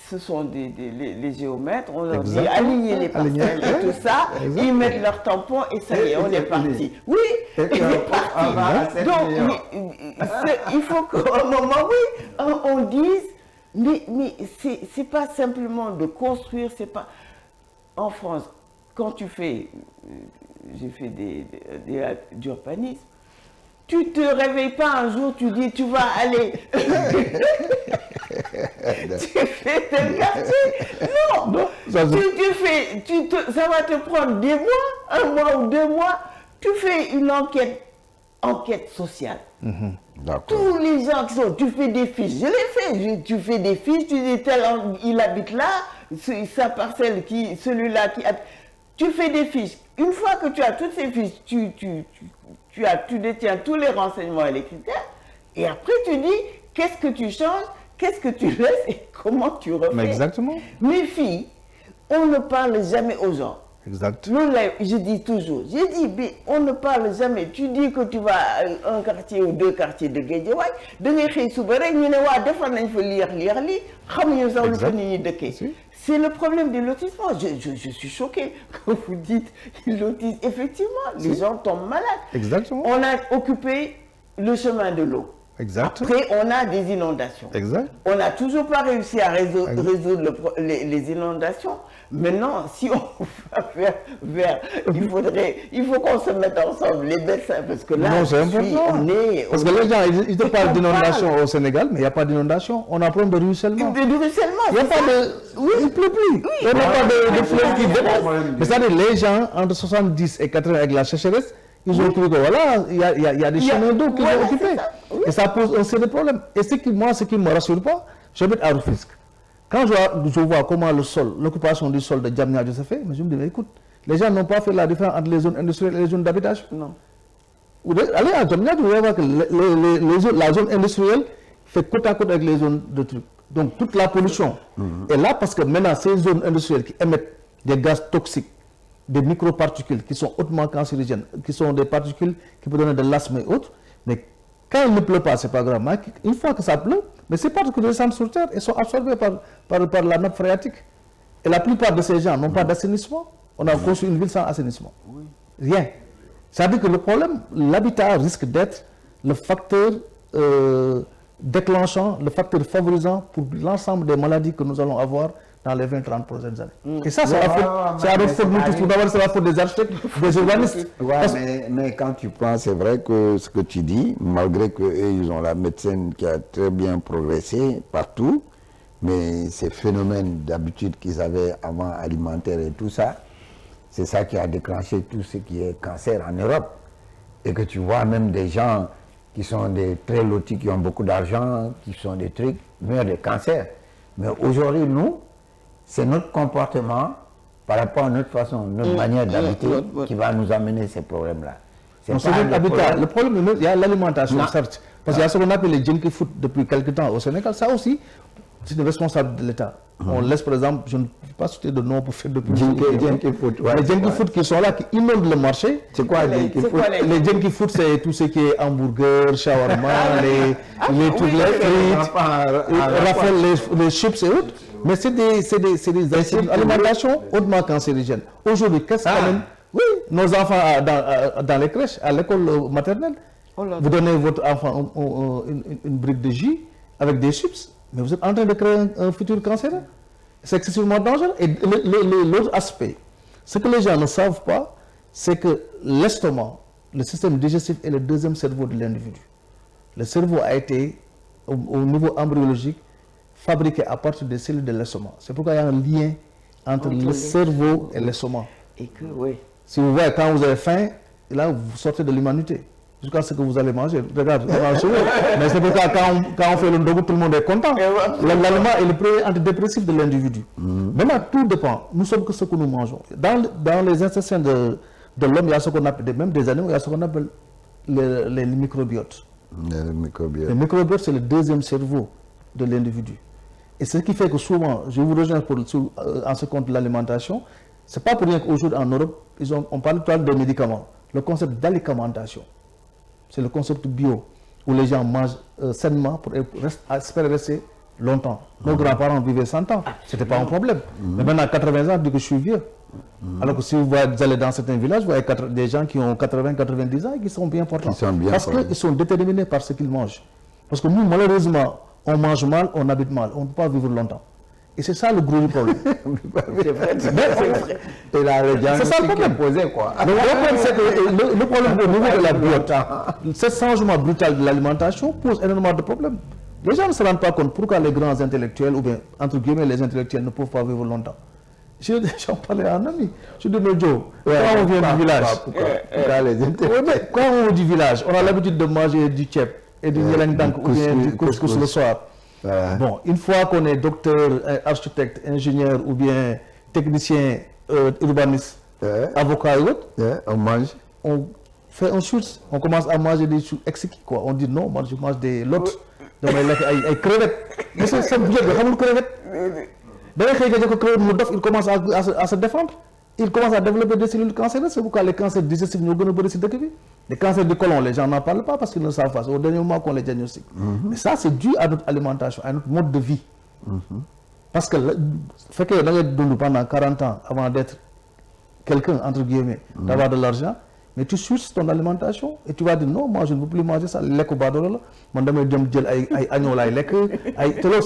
ce sont les géomètres, on leur dit aligner les parcelles et tout ça, ils mettent leur tampon et ça y est, on est parti. Oui, on est parti. Donc, il faut qu'à un moment, oui, on dise, mais c'est pas simplement de construire, c'est pas... En France, quand tu fais, j'ai fait du urbanisme, tu te réveilles pas un jour, tu dis tu vas aller... tu fais tel quartier. Non, ça va te prendre des mois, 1 mois ou 2 mois. Tu fais une enquête sociale. Tous les gens qui sont, tu fais des fiches. Je l'ai fait. Tu fais des fiches, tu dis tel, il habite là, sa parcelle, celui-là qui habite. Tu fais des fiches. Une fois que tu as toutes ces fiches, tu détiens tous les renseignements et les critères. Et après tu dis qu'est-ce que tu changes, qu'est-ce que tu laisses et comment tu refais. Mais exactement. Mes filles, on ne parle jamais aux gens. Exact. Je dis toujours, mais on ne parle jamais. Tu dis que tu vas à un quartier ou 2 quartiers de Guédiawaye, c'est le problème du lotissement. Je suis choquée quand vous dites qu'ils lotissent. Effectivement, les gens tombent malades. Exactement. On a occupé le chemin de l'eau. Exact. Après, on a des inondations. Exact. On n'a toujours pas réussi à résoudre les inondations. Maintenant, si on va vers il faut qu'on se mette ensemble, les médecins, parce que là, Non, c'est important. Parce que les gens, ils te parlent d'inondation au Sénégal, mais il n'y a pas d'inondation. On a un problème de ruissellement. Du ruissellement, Il n'y a pas de... Oui, il ne pleut plus. On n'a pas de fleuve qui dépasse. Mais c'est-à-dire, les gens, entre 70 et 80 avec la sécheresse, ils ont cru que voilà, il y a des chemins d'eau qui sont occupés. Et ça pose un sérieux problème. Et ce qui ne me rassure pas, j'habite à Rufisque. Quand je vois comment le sol, l'occupation du sol de Diamniadio se fait, je me dis, mais écoute, les gens n'ont pas fait la différence entre les zones industrielles et les zones d'habitation. Non. Allez à Diamniadio, vous allez voir que la zone industrielle fait côte à côte avec les zones de trucs. Donc toute la pollution est là parce que maintenant ces zones industrielles qui émettent des gaz toxiques, des microparticules qui sont hautement cancérigènes, qui sont des particules qui peuvent donner de l'asthme et autres, mais quand il ne pleut pas, ce n'est pas grave. Mais une fois que ça pleut, mais ces particules descendent sur Terre et sont absorbées par la nappe phréatique. Et la plupart de ces gens n'ont pas d'assainissement. On a construit une ville sans assainissement. Rien. Ça veut dire que le problème, l'habitat risque d'être le facteur déclenchant, le facteur favorisant pour l'ensemble des maladies que nous allons avoir dans les 20-30 prochaines années. Et ça, c'est la faute de nous tous. Tout d'abord, c'est la faute des architectes, des urbanistes. Mais quand tu prends, c'est vrai que ce que tu dis, malgré qu'eux, ils ont la médecine qui a très bien progressé partout, mais ces phénomènes d'habitude qu'ils avaient avant alimentaire et tout ça, c'est ça qui a déclenché tout ce qui est cancer en Europe. Et que tu vois même des gens qui sont des très lotis, qui ont beaucoup d'argent, qui sont des trucs, meurent de cancer. Mais aujourd'hui, nous, c'est notre comportement par rapport à notre façon, notre manière d'habiter qui va nous amener ces problèmes-là. C'est le problème, il y a l'alimentation, certes. Parce qu'il y a ce qu'on appelle les junkie food depuis quelque temps au Sénégal. Ça aussi, c'est une responsabilité de l'État. On laisse, par exemple, je ne peux pas citer de nom pour faire de publicité. Les junkie food qui sont là, qui inondent le marché. C'est quoi les junkie food? Les junkie food, c'est tout ce qui est hamburger, shawarma, les trucs, les frites, les chips et autres. Mais c'est des alimentations hautement cancérigènes. Aujourd'hui, qu'est-ce qu'on amène? Oui, nos enfants dans les crèches, à l'école maternelle, vous donnez votre enfant une brique de jus avec des chips, mais vous êtes en train de créer un futur cancéreux. C'est excessivement dangereux. Et l'autre aspect, ce que les gens ne savent pas, c'est que l'estomac, le système digestif est le deuxième cerveau de l'individu. Le cerveau a été, au niveau embryologique, fabriqué à partir des cellules de l'estomac. C'est pourquoi il y a un lien entre le cerveau et l'estomac. Et que, oui. Si vous voyez, quand vous avez faim, là, vous sortez de l'humanité. Jusqu'à ce que vous allez manger. Regarde, mais c'est pourquoi quand on fait le ndogu, tout le monde est content. L'aliment est le premier antidépressif de l'individu. Maintenant, tout dépend. Nous sommes que ce que nous mangeons. Dans les intestins de l'homme, il y a ce qu'on appelle, même des animaux, il y a ce qu'on appelle les microbiotes. Les microbiotes, c'est le deuxième cerveau de l'individu. Et ce qui fait que souvent, je vous rejoins en ce compte de l'alimentation, ce n'est pas pour rien qu'aujourd'hui en Europe, on parle tout à l'heure de médicaments. Le concept d'alimentation, c'est le concept bio, où les gens mangent sainement pour espérer rester longtemps. Nos grands-parents vivaient 100 ans, ce n'était pas un problème. Mais maintenant, à 80 ans, on dit que je suis vieux. Alors que si vous allez dans certains villages, vous voyez des gens qui ont 80-90 ans et qui sont bien portants. Parce qu'ils sont déterminés par ce qu'ils mangent. Parce que nous, malheureusement, on mange mal, on habite mal, on ne peut pas vivre longtemps. Et c'est ça le gros problème. C'est vrai. Et là, les gens qui imposaient quoi. Le problème au niveau de la boîte, ce changement brutal de l'alimentation pose énormément de problèmes. Les gens ne se rendent pas compte pourquoi les grands intellectuels, ou bien entre guillemets les intellectuels, ne peuvent pas vivre longtemps. J'en parlais à un ami. Je dis, mais Joe, quand on vient du village, quand on vient du village, on a l'habitude de manger du tchèp et du nyelengdank ou bien du couscous le soir. Bon, une fois qu'on est docteur, architecte, ingénieur ou bien technicien, urbaniste, avocat et autres, on mange. On fait un switch, on commence à manger des choses exquis, quoi. On dit non, moi je mange des lottes, des crevettes. Mais c'est bien, il crevettes. Il commence à se défendre. Il commence à développer des cellules cancéreuses. C'est pourquoi les cancers digestifs nous connaissent de vie. Les cancers du côlon, les gens n'en parlent pas parce qu'ils ne savent pas. C'est au dernier moment qu'on les diagnostique. Mais ça, c'est dû à notre alimentation, à notre mode de vie. Parce que fait que pendant 40 ans avant d'être quelqu'un, entre guillemets, d'avoir de l'argent, Mais tu switches ton alimentation et tu vas dire non, moi je ne veux plus manger ça. Les cobadola, mon dame dit agneau là, tu le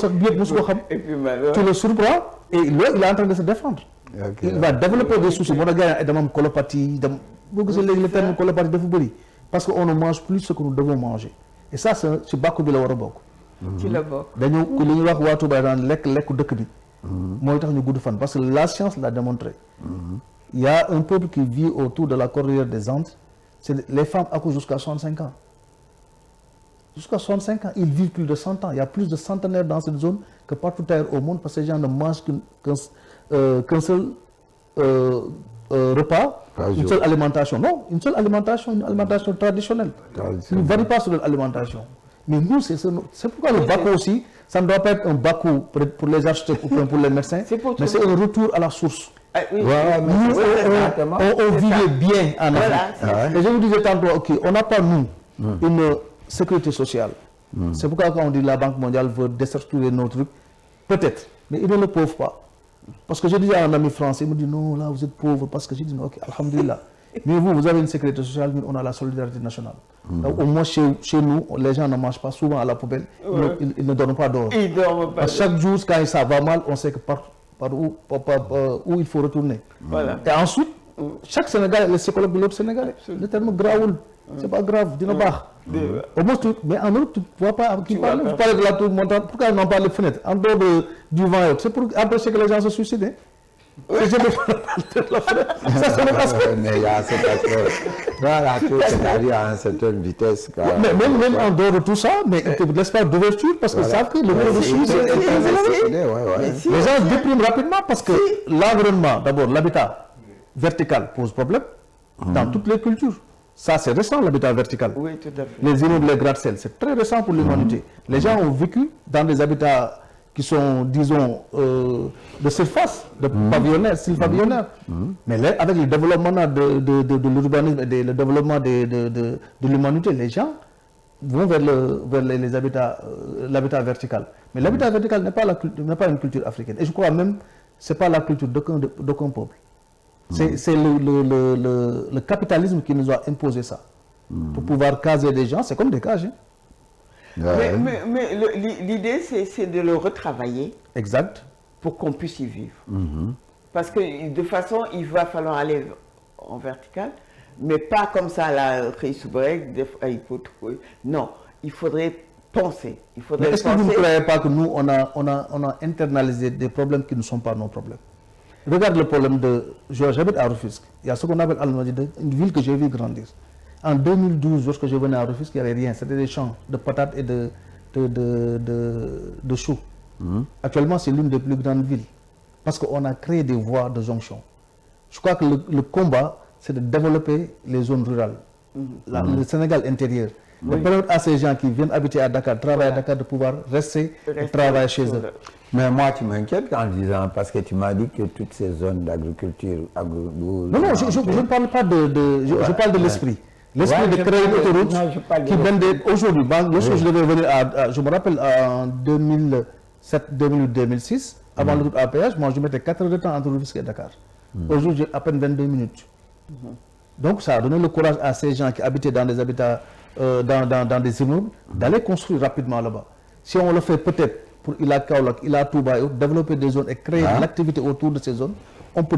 surprends et lui il est en train de se défendre. Okay. Il va développer des soucis. Mon gars, il y a une colopathie. Le terme colopathie de football. Parce qu'on ne mange plus ce que nous devons manger. Et ça, c'est beaucoup de la warabok. Tu l'as bok. Parce que la science l'a démontré. Il y a un peuple qui vit autour de la cordillère des Andes. Les femmes accouchent jusqu'à 65 ans. Jusqu'à 65 ans, ils vivent plus de 100 ans. Il y a plus de centenaires dans cette zone que partout ailleurs au monde parce que les gens ne mangent qu'un seul repas, une seule alimentation. Non, une seule alimentation, une alimentation traditionnelle. Ils ne varient pas sur l'alimentation. Mais nous, c'est pourquoi le Bakou aussi, ça ne doit pas être un Bakou pour les architectes ou pour les médecins, mais c'est un retour à la source. Oui, on vivait bien en Afrique. Et je vous disais tantôt, ok, on n'a pas, nous, une sécurité sociale. C'est pourquoi quand on dit la Banque mondiale veut déstructurer nos trucs, peut-être, mais ils ne le peuvent pas. Parce que je disais à un ami français, il me dit non, là vous êtes pauvre, parce que j'ai dit ok, alhamdulillah. Mais vous avez une sécurité sociale, mais on a la solidarité nationale. Donc, au moins chez nous, les gens ne mangent pas souvent à la poubelle, ils ne dorment pas dehors. Ils dorment pas. Chaque jour, quand ça va mal, on sait que par où il faut retourner. Voilà. Et ensuite, chaque Sénégalais, le psychologue de l'autre Sénégalais, le terme graoul, c'est pas grave, dis-le pas. Au moins, mais en Europe, tu ne vois pas qui parle. Vous parlez de la tour montante, pourquoi ils n'ont pas les fenêtres en dehors du vent, c'est pour empêcher que les gens se suicident. Ça, c'est le aspect. Mais il y a cet aspect. Voilà, tout c'est-à-dire à une certaine vitesse. Même en dehors de tout ça, mais ils te laissent pas d'ouverture parce qu'ils savent que le niveau de chute est très élevé. Les gens dépriment rapidement parce que l'environnement, d'abord, l'habitat vertical pose problème dans toutes les cultures. Ça, c'est récent, l'habitat vertical. Oui, tout à fait. Les immeubles, les gratte-ciel, c'est très récent pour l'humanité. Les gens ont vécu dans des habitats qui sont, disons, de surface, de pavillonnaires, style pavillonnaire. Mais là, avec le développement de l'urbanisme et le développement de l'humanité, les gens vont vers les habitats, l'habitat vertical. Mais l'habitat vertical n'est pas une culture africaine. Et je crois même que ce n'est pas la culture d'aucun peuple. C'est le capitalisme qui nous a imposé ça. Pour pouvoir caser des gens, c'est comme des cages. Hein. Mais l'idée, c'est de le retravailler. Exact. Pour qu'on puisse y vivre. Parce que de toute façon, il va falloir aller en vertical, mais pas comme ça, la non, il faudrait penser. Est-ce que vous ne croyez pas que nous, on a internalisé des problèmes qui ne sont pas nos problèmes? Regarde le problème de... J'habite à Rufisque. Il y a ce qu'on appelle Al-Madida, une ville que j'ai vu grandir. En 2012, lorsque je venais à Rufisque, il n'y avait rien. C'était des champs de patates et de choux. Actuellement, c'est l'une des plus grandes villes. Parce qu'on a créé des voies de jonction. Je crois que le combat, c'est de développer les zones rurales. Le Sénégal intérieur. De permettre à ces gens qui viennent habiter à Dakar, travailler à Dakar, de pouvoir rester et travailler chez eux. Mais moi, tu m'inquiètes en disant, parce que tu m'as dit que toutes ces zones d'agriculture... Non, je ne parle pas je parle de l'esprit. L'esprit de créer une autoroute qui donne aujourd'hui, lorsque je devais venir je me rappelle en 2007-2006, avant le route à péage, moi je mettais 4 heures de temps entre Rufisque et Dakar. Aujourd'hui, j'ai à peine 22 minutes. Donc ça a donné le courage à ces gens qui habitaient dans des habitats, dans des immeubles, d'aller construire rapidement là-bas. Si on le fait peut-être pour Ila Kaolack, Ila Touba, développer des zones et créer de l'activité autour de ces zones, on peut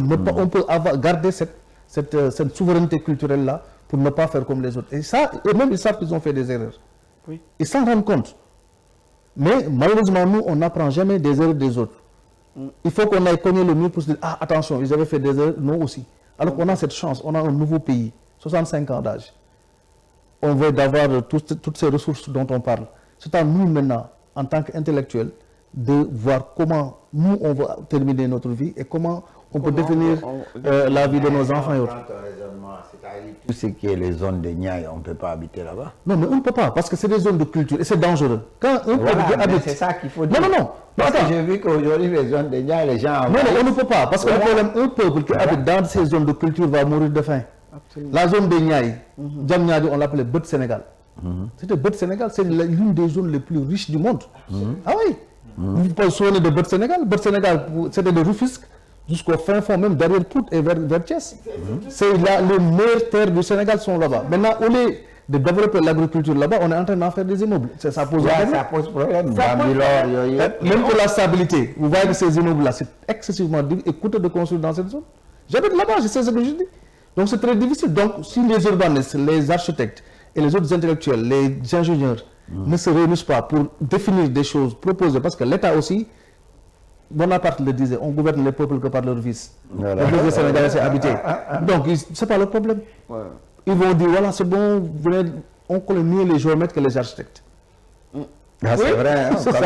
garder cette souveraineté culturelle-là pour ne pas faire comme les autres. Et ça, eux-mêmes, ils savent qu'ils ont fait des erreurs. Oui. Ils s'en rendent compte. Mais malheureusement, nous, on n'apprend jamais des erreurs des autres. Il faut qu'on aille cogner le mur pour se dire, ah, attention, ils avaient fait des erreurs, nous aussi. Alors qu'on a cette chance, on a un nouveau pays, 65 ans d'âge. On veut d'avoir toutes ces ressources dont on parle. C'est à nous maintenant, en tant qu'intellectuels, de voir comment nous, on va terminer notre vie et comment on peut définir la vie de nos enfants et autres. Tout ce qui est les zones de Niaï, on ne peut pas habiter là-bas. Non, mais on ne peut pas, parce que c'est des zones de culture et c'est dangereux. Quand un peuple habite... C'est ça qu'il faut dire. Non. Parce que j'ai vu qu'aujourd'hui, les zones de Niaï, les gens... Non, on ne peut pas, parce que le problème, un peuple qui habite dans ces zones de culture va mourir de faim. Absolument. La zone de Niaï, Djamnyadi, on l'appelait Bët Sénégal. C'était Bët Sénégal, c'est l'une des zones les plus riches du monde. Ah oui. Vous pouvez souvenir de Bët Sénégal. Bët Sénégal, c'était de Rufisque jusqu'au fin fond, même derrière Pout et vers Thiès. C'est là, les meilleures terres du Sénégal sont là-bas. Maintenant, au lieu de développer l'agriculture là-bas, on est en train d'en faire des immeubles. Ça pose problème. Même pour la stabilité, vous voyez que ces immeubles-là, c'est excessivement difficile et coûteux de construire dans cette zone. J'habite là-bas, je sais ce que je dis. Donc c'est très difficile. Donc si les urbanistes, les architectes et les autres intellectuels, les ingénieurs ne se réunissent pas pour définir des choses proposées, parce que l'État aussi, Bonaparte le disait, on gouverne les peuples que par leur vice. Le peuple sénégalais c'est habité. Donc ce n'est pas le problème. Ouais. Ils vont dire, voilà, c'est bon, on connaît mieux les géomètres que les architectes. Ah, c'est vrai. Hein, c'est ça.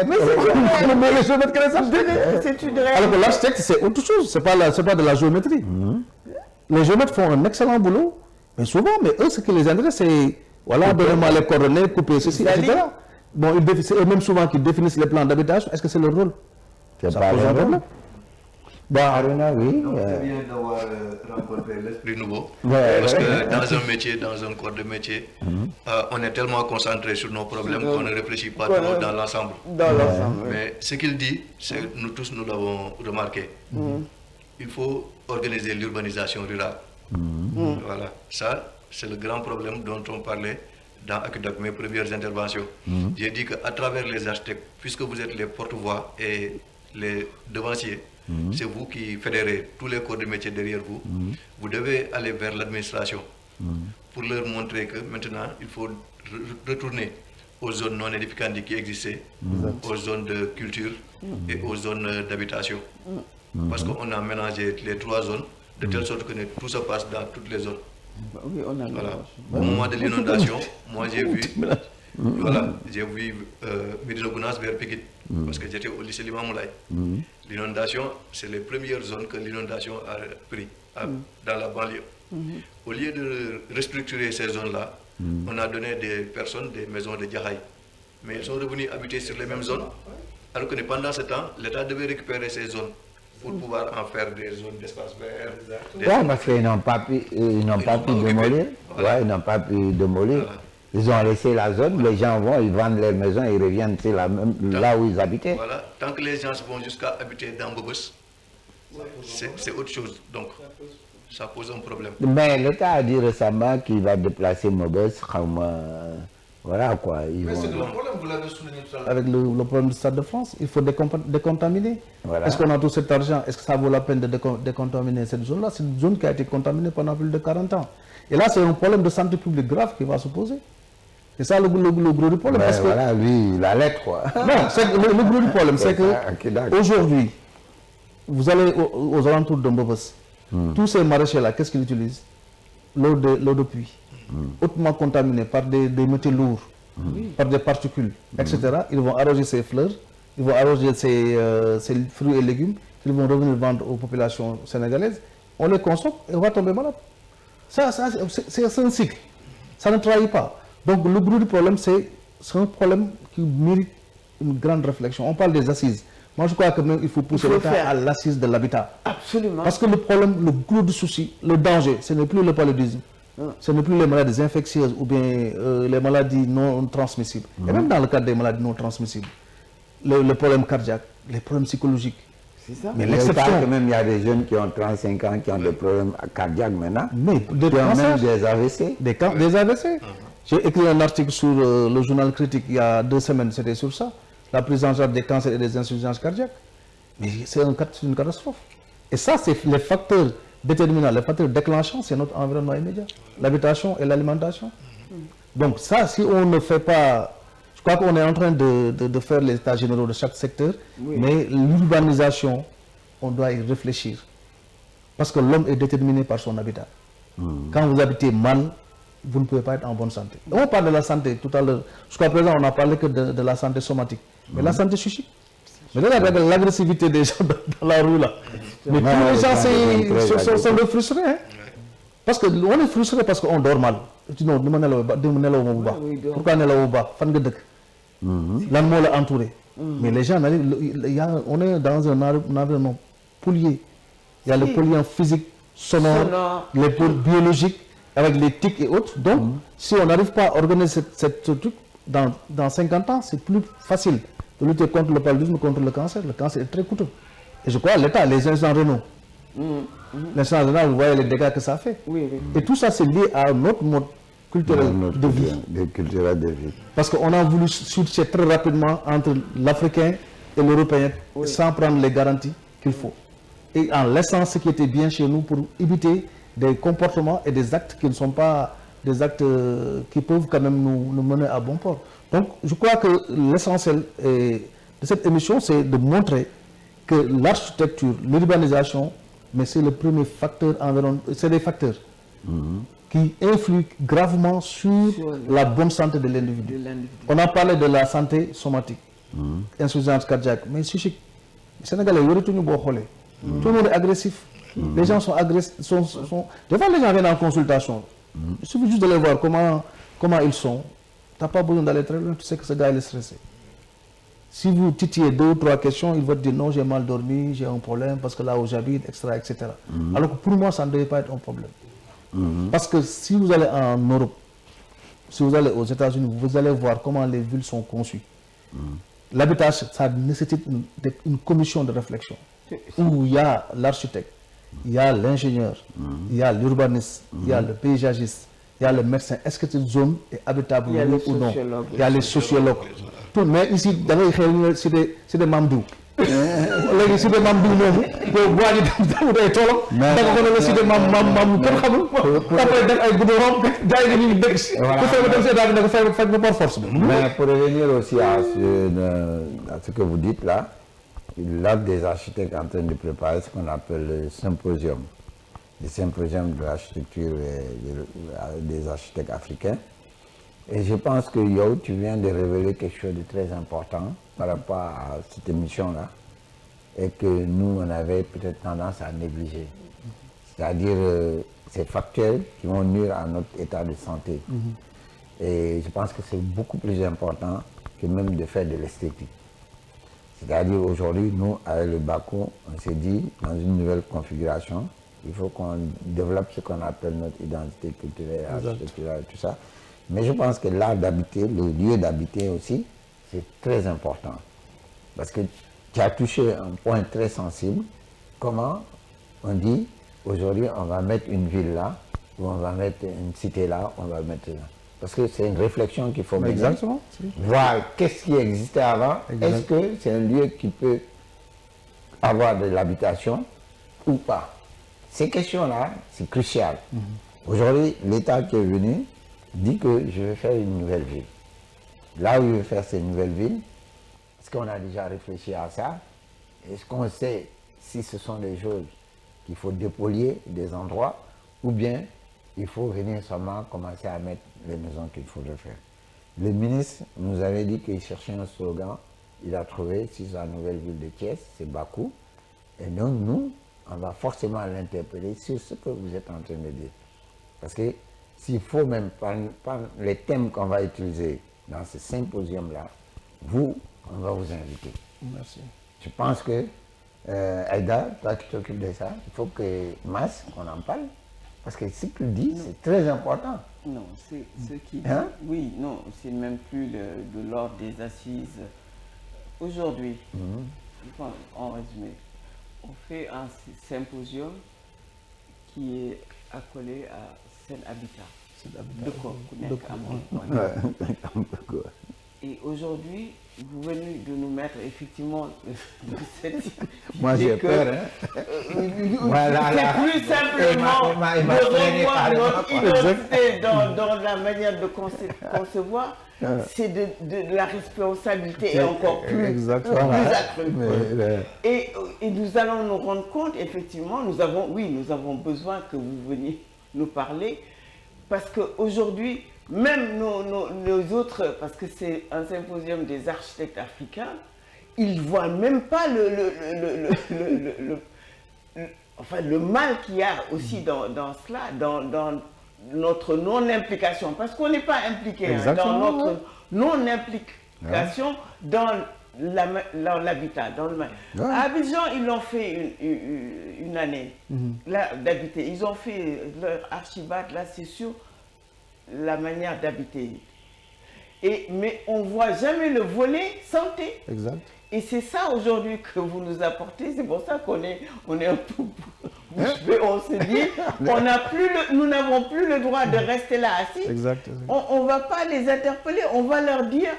Mais c'est les géomètres que les architectes. C'est une réalité. Alors que l'architecte, c'est autre chose, c'est pas de la géométrie. Les géomètres font un excellent boulot, mais souvent, eux, ce qui les intéresse, c'est, voilà, donnez-moi les coordonnées, couper ceci, etc. Bon, c'est eux-mêmes souvent qui définissent les plans d'habitation. Est-ce que c'est leur rôle? C'est pas leur rôle. Bon, Aruna, oui. C'est bien d'avoir rencontré l'esprit nouveau. Ouais, parce que dans un métier, dans un corps de métier, on est tellement concentré sur nos problèmes qu'on ne réfléchit pas trop dans l'ensemble. Dans l'ensemble. Mais ce qu'il dit, nous tous nous l'avons remarqué. Il faut organiser l'urbanisation rurale. Voilà, ça c'est le grand problème dont on parlait dans Akudak, mes premières interventions. J'ai dit qu'à travers les architectes, puisque vous êtes les porte-voix et les devanciers, c'est vous qui fédérez tous les corps de métier derrière vous. Vous devez aller vers l'administration pour leur montrer que maintenant il faut retourner aux zones non édificantes qui existaient, aux zones de culture et aux zones d'habitation. Parce qu'on a mélangé les trois zones de telle sorte que tout se passe dans toutes les zones. Oui, on a voilà. Au moment de l'inondation, moi j'ai vu, voilà, j'ai vu Médina Gounass vers Pikine, parce que j'étais au lycée Limamoulaye. L'inondation, c'est les premières zones que l'inondation a pris dans la banlieue. Au lieu de restructurer ces zones-là, on a donné des personnes des maisons de Djahaï. Mais elles sont revenues habiter sur les mêmes zones, alors que pendant ce temps, l'État devait récupérer ces zones pour pouvoir en faire des zones d'espace vert. Oui, parce qu'ils n'ont pas pu démolir. Ouais, ils n'ont pas pu démolir. Voilà. Ils ont laissé la zone, les gens vont, ils vendent leurs maisons, ils reviennent là où ils habitaient. Voilà, tant que les gens vont jusqu'à habiter dans Bobos, c'est autre chose. Donc, ça pose un problème. Mais l'État a dit récemment qu'il va déplacer Mobos comme... voilà quoi. Mais c'est le problème, vous l'avez souligné tout à l'heure. Avec le problème du Stade de France, il faut décontaminer. Voilà. Est-ce qu'on a tout cet argent? Est-ce que ça vaut la peine de décontaminer cette zone-là? C'est une zone qui a été contaminée pendant plus de 40 ans. Et là, c'est un problème de santé publique grave qui va se poser. C'est ça le gros du problème. Parce voilà, lui, il a lettre quoi. Non, le gros du problème, c'est qu'aujourd'hui, vous allez aux alentours de Mbobos, tous ces maraîchers-là, qu'est-ce qu'ils utilisent? L'eau de pluie. Hautement contaminés par des métaux lourds, par des particules, etc. Ils vont arroger ces fleurs, ils vont arroger ces fruits et légumes, qu'ils vont revenir vendre aux populations sénégalaises. On les consomme et on va tomber malade. C'est un cycle. Ça ne trahit pas. Donc le gros du problème, c'est un problème qui mérite une grande réflexion. On parle des assises. Moi, je crois que même il faut pousser l'État à l'assise de l'habitat. Absolument. Parce que le problème, le gros du souci, le danger, ce n'est plus le paludisme. Ce n'est plus les maladies infectieuses ou bien les maladies non transmissibles. Et même dans le cadre des maladies non transmissibles, le problème cardiaque, les problèmes psychologiques. C'est ça. Mais l'exception, que même il y a des jeunes qui ont 35 ans qui ont des problèmes cardiaques maintenant. Mais qui ont même des AVC. Des AVC. J'ai écrit un article sur le journal Critique il y a 2 semaines, c'était sur ça. La prise en charge des cancers et des insuffisances cardiaques. Mais c'est une catastrophe. Et ça, c'est les facteurs déterminants, les facteurs déclenchants, c'est notre environnement immédiat. L'habitation et l'alimentation. Donc ça, si on ne fait pas... Je crois qu'on est en train de faire les états généraux de chaque secteur, mais l'urbanisation, on doit y réfléchir. Parce que l'homme est déterminé par son habitat. Quand vous habitez mal, vous ne pouvez pas être en bonne santé. On parle de la santé tout à l'heure. Jusqu'à présent, on n'a parlé que de la santé somatique. Mais la santé psychique. Mais regardez l'agressivité des gens dans la rue là. Mais tous les gens sont frustrés. Hein? Parce qu'on est frustré parce qu'on dort mal. Tu dis non, pourquoi on est l'animal est entouré. Mais les gens, on est dans un environnement pollué. Il y a le polluant physique, sonore, les polluants biologiques, avec les tiques et autres. Donc, si on n'arrive pas à organiser ce truc, dans 50 ans, c'est plus facile de lutter contre le paludisme, contre le cancer. Le cancer est très coûteux. Et je crois l'État, les instants Renault. L'instant Renault, vous voyez les dégâts que ça fait. Oui, oui. Et tout ça, c'est lié à notre mode culturel de vie. Culturel de vie. Parce qu'on a voulu switcher très rapidement entre l'Africain et l'Européen sans prendre les garanties qu'il faut. Et en laissant ce qui était bien chez nous pour éviter des comportements et des actes qui ne sont pas des actes qui peuvent quand même nous mener à bon port. Donc, je crois que l'essentiel de cette émission, c'est de montrer que l'architecture, l'urbanisation, mais c'est le premier facteur environnemental, c'est des facteurs qui influent gravement sur la bonne santé de l'individu. On a parlé de la santé somatique, insuffisance cardiaque, mais psychique. Les Sénégalais, tout le monde est agressif. Les gens sont agressifs. Des fois, les gens viennent en consultation. Il suffit juste de les voir comment ils sont. Tu n'as pas besoin d'aller très loin, tu sais que ce gars il est stressé. Si vous titillez 2 ou 3 questions, il va te dire non, j'ai mal dormi, j'ai un problème parce que là où j'habite, etc. Alors que pour moi, ça ne devait pas être un problème. Parce que si vous allez en Europe, si vous allez aux États-Unis, vous allez voir comment les villes sont conçues. L'habitat, ça nécessite une commission de réflexion où il y a l'architecte, il y a l'ingénieur, il y a l'urbaniste, il y a le paysagiste, il y a le médecin. Est-ce que cette zone est habitable ou non? Il y a les sociologues. Tout, mais ici, c'est des mamdous. C'est des mamdous. Mais pour revenir aussi à ce que vous dites là, l'Ordre des architectes est en train de préparer ce qu'on appelle le symposium de l'architecture et des architectes africains. Et je pense que Yo, tu viens de révéler quelque chose de très important par rapport à cette émission-là et que nous, on avait peut-être tendance à négliger. C'est-à-dire ces facteurs qui vont nuire à notre état de santé. Et je pense que c'est beaucoup plus important que même de faire de l'esthétique. C'est-à-dire aujourd'hui, nous, avec le Bakou, on s'est dit, dans une nouvelle configuration, il faut qu'on développe ce qu'on appelle notre identité culturelle, architecturale, tout ça. Mais je pense que l'art d'habiter, le lieu d'habiter aussi, c'est très important. Parce que tu as touché un point très sensible. Comment on dit, aujourd'hui, on va mettre une ville là, ou on va mettre une cité là, on va mettre là. Parce que c'est une réflexion qu'il faut mener. Exactement. Voir qu'est-ce qui existait avant. Est-ce que c'est un lieu qui peut avoir de l'habitation ou pas? Ces questions-là, c'est crucial. Aujourd'hui, l'État qui est venu dit que je vais faire une nouvelle ville. Là où il veut faire cette nouvelle ville, est-ce qu'on a déjà réfléchi à ça? Est-ce qu'on sait si ce sont des choses qu'il faut dépolier des endroits ou bien il faut venir seulement commencer à mettre les maisons qu'il faudrait faire? Le ministre nous avait dit qu'il cherchait un slogan. Il a trouvé, si c'est la nouvelle ville de Thiès, c'est Bakou. Et donc nous, on va forcément l'interpeller sur ce que vous êtes en train de dire. Parce que s'il faut même prendre les thèmes qu'on va utiliser dans ce symposium-là, on va vous inviter. Merci. Je pense que, Aïda, toi qui t'occupes de ça, il faut que Mas, qu'on en parle. Parce que ce qu'il dit, c'est très important. Non, c'est ce qui dit. Hein? Oui, non, c'est même plus de l'ordre des assises. Aujourd'hui, en résumé, on fait un symposium qui est accolé à Sen Habitat. De quoi? Et aujourd'hui, vous venez de nous mettre effectivement cette... Moi j'ai peur, hein. C'est plus simplement de revoir notre identité dans la manière de concevoir, c'est de la responsabilité et encore plus accrue. Et nous allons nous rendre compte, effectivement, nous avons besoin que vous veniez nous parler, parce qu'aujourd'hui, même nos autres, parce que c'est un symposium des architectes africains, ils ne voient même pas le mal qu'il y a aussi dans cela, dans notre non-implication. Parce qu'on n'est pas impliqué dans notre non-implication dans l'habitat. À Abidjan, ils l'ont fait une année d'habiter. Ils ont fait leur archibald, là, c'est sûr, la manière d'habiter. mais on ne voit jamais le volet santé. Exact. Et c'est ça aujourd'hui que vous nous apportez. C'est pour ça qu'on est un peu bouche bée. On se dit, nous n'avons plus le droit de rester là assis. Exact. On ne va pas les interpeller, on va leur dire,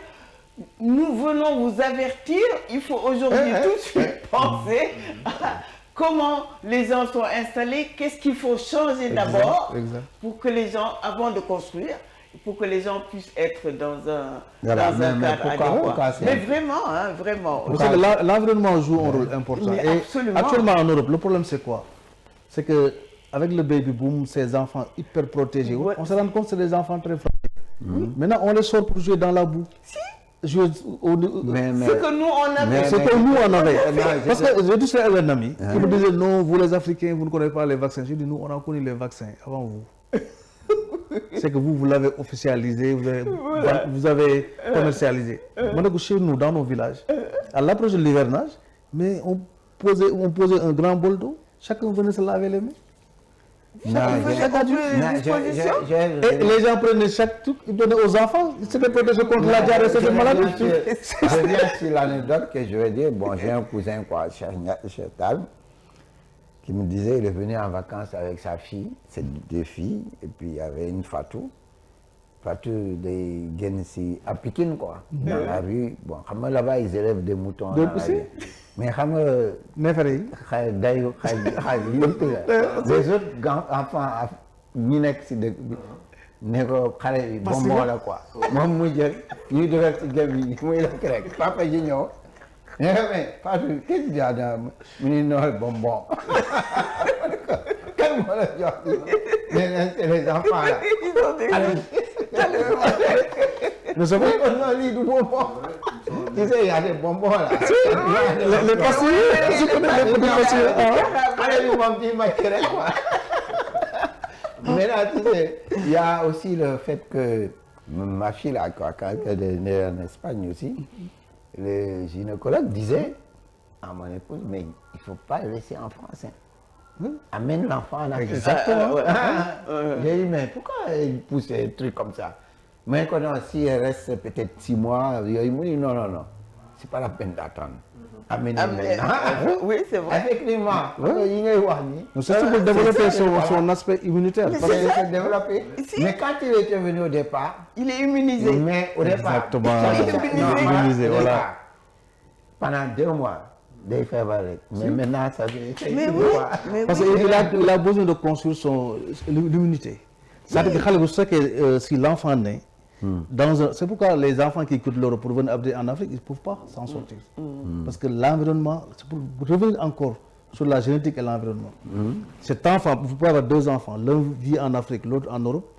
nous venons vous avertir, il faut aujourd'hui tout de suite penser à comment les gens sont installés, qu'est-ce qu'il faut changer d'abord pour que les gens, avant de construire, pour que les gens puissent être dans un cadre adéquat. Mais vraiment, hein, vraiment. Vous savez, l'environnement joue un rôle important. Mais et absolument. Actuellement en Europe, le problème c'est quoi? C'est qu'avec le baby boom, ces enfants hyper protégés, on se rend compte que c'est des enfants très fragiles. Maintenant, on les sort pour jouer dans la boue. Jouer ce que nous on avait. C'est que nous on avait. Parce que j'ai dit à un ami qui me disait non, vous les Africains, vous ne connaissez pas les vaccins. Je dis nous, on a connu les vaccins avant vous. C'est que vous l'avez officialisé, vous avez commercialisé. Maintenant, chez nous, dans nos villages, à l'approche de l'hivernage, mais on posait un grand bol d'eau, chacun venait se laver les mains. Et les gens prenaient chaque truc, ils donnaient aux enfants, ils s'étaient protégés contre la diarrhée, cette maladie. Je viens sur l'anecdote que je vais dire. Bon, j'ai un cousin, Chetal, qui me disait qu'il est venu en vacances avec sa fille, c'est 2 filles, et puis il y avait une Fatou. Fatou de Genesi, à Pékin, quoi, dans la rue. Bon, là-bas, ils élèvent des moutons. Mais les autres enfants, bonbons là quoi. Moi, je dis papa, mais qu'est-ce qu'il y a dans le bonbon? Les enfants là. Nous sommes du bonbon. Tu sais, il y a des bonbons là. Les pastilles, je connais les petits pastilles. Mais là, tu sais, il y a aussi le fait que ma fille là, quand elle est née en Espagne aussi, le gynécologue disait à mon épouse, mais il ne faut pas le laisser en France. Amène l'enfant en Afrique. Exactement. J'ai dit, mais pourquoi il pousse des trucs comme ça? Mais quand si elle reste peut-être 6 mois, il me dit non, c'est pas la peine d'attendre. Amenez-le. Oui, c'est vrai. Effectivement. C'est pour développer son aspect immunitaire. Mais quand il était venu au départ, il est immunisé. Mais au départ, exactement. Immunisé, voilà. Pendant 2 mois. Mais maintenant, ça fait. Parce qu'il a besoin de construire l'immunité. C'est-à-dire que si l'enfant naît, c'est pourquoi les enfants qui quittent l'Europe pour venir habiter en Afrique, ils ne peuvent pas s'en sortir. Parce que l'environnement, c'est pour revenir encore sur la génétique et l'environnement. Cet enfant, vous pouvez avoir 2 enfants, l'un vit en Afrique, l'autre en Europe,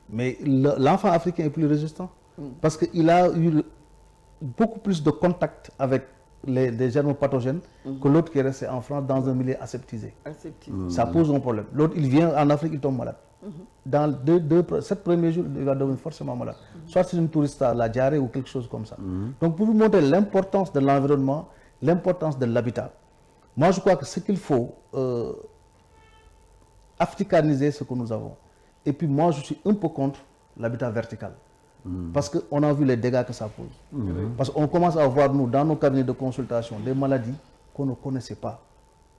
mais l'enfant africain est plus résistant. Parce qu'il a eu beaucoup plus de contact avec des germes pathogènes que l'autre qui est resté en France dans un milieu aseptisé. Ça pose un problème. L'autre, il vient en Afrique, il tombe malade. Dans 7 premiers jours, il va devenir forcément malade. Soit c'est une touriste à la diarrhée ou quelque chose comme ça. Donc pour vous montrer l'importance de l'environnement, l'importance de l'habitat, moi je crois que ce qu'il faut, africaniser ce que nous avons. Et puis moi je suis un peu contre l'habitat vertical. Parce qu'on a vu les dégâts que ça pose. Parce qu'on commence à voir, nous, dans nos cabinets de consultation, des maladies qu'on ne connaissait pas,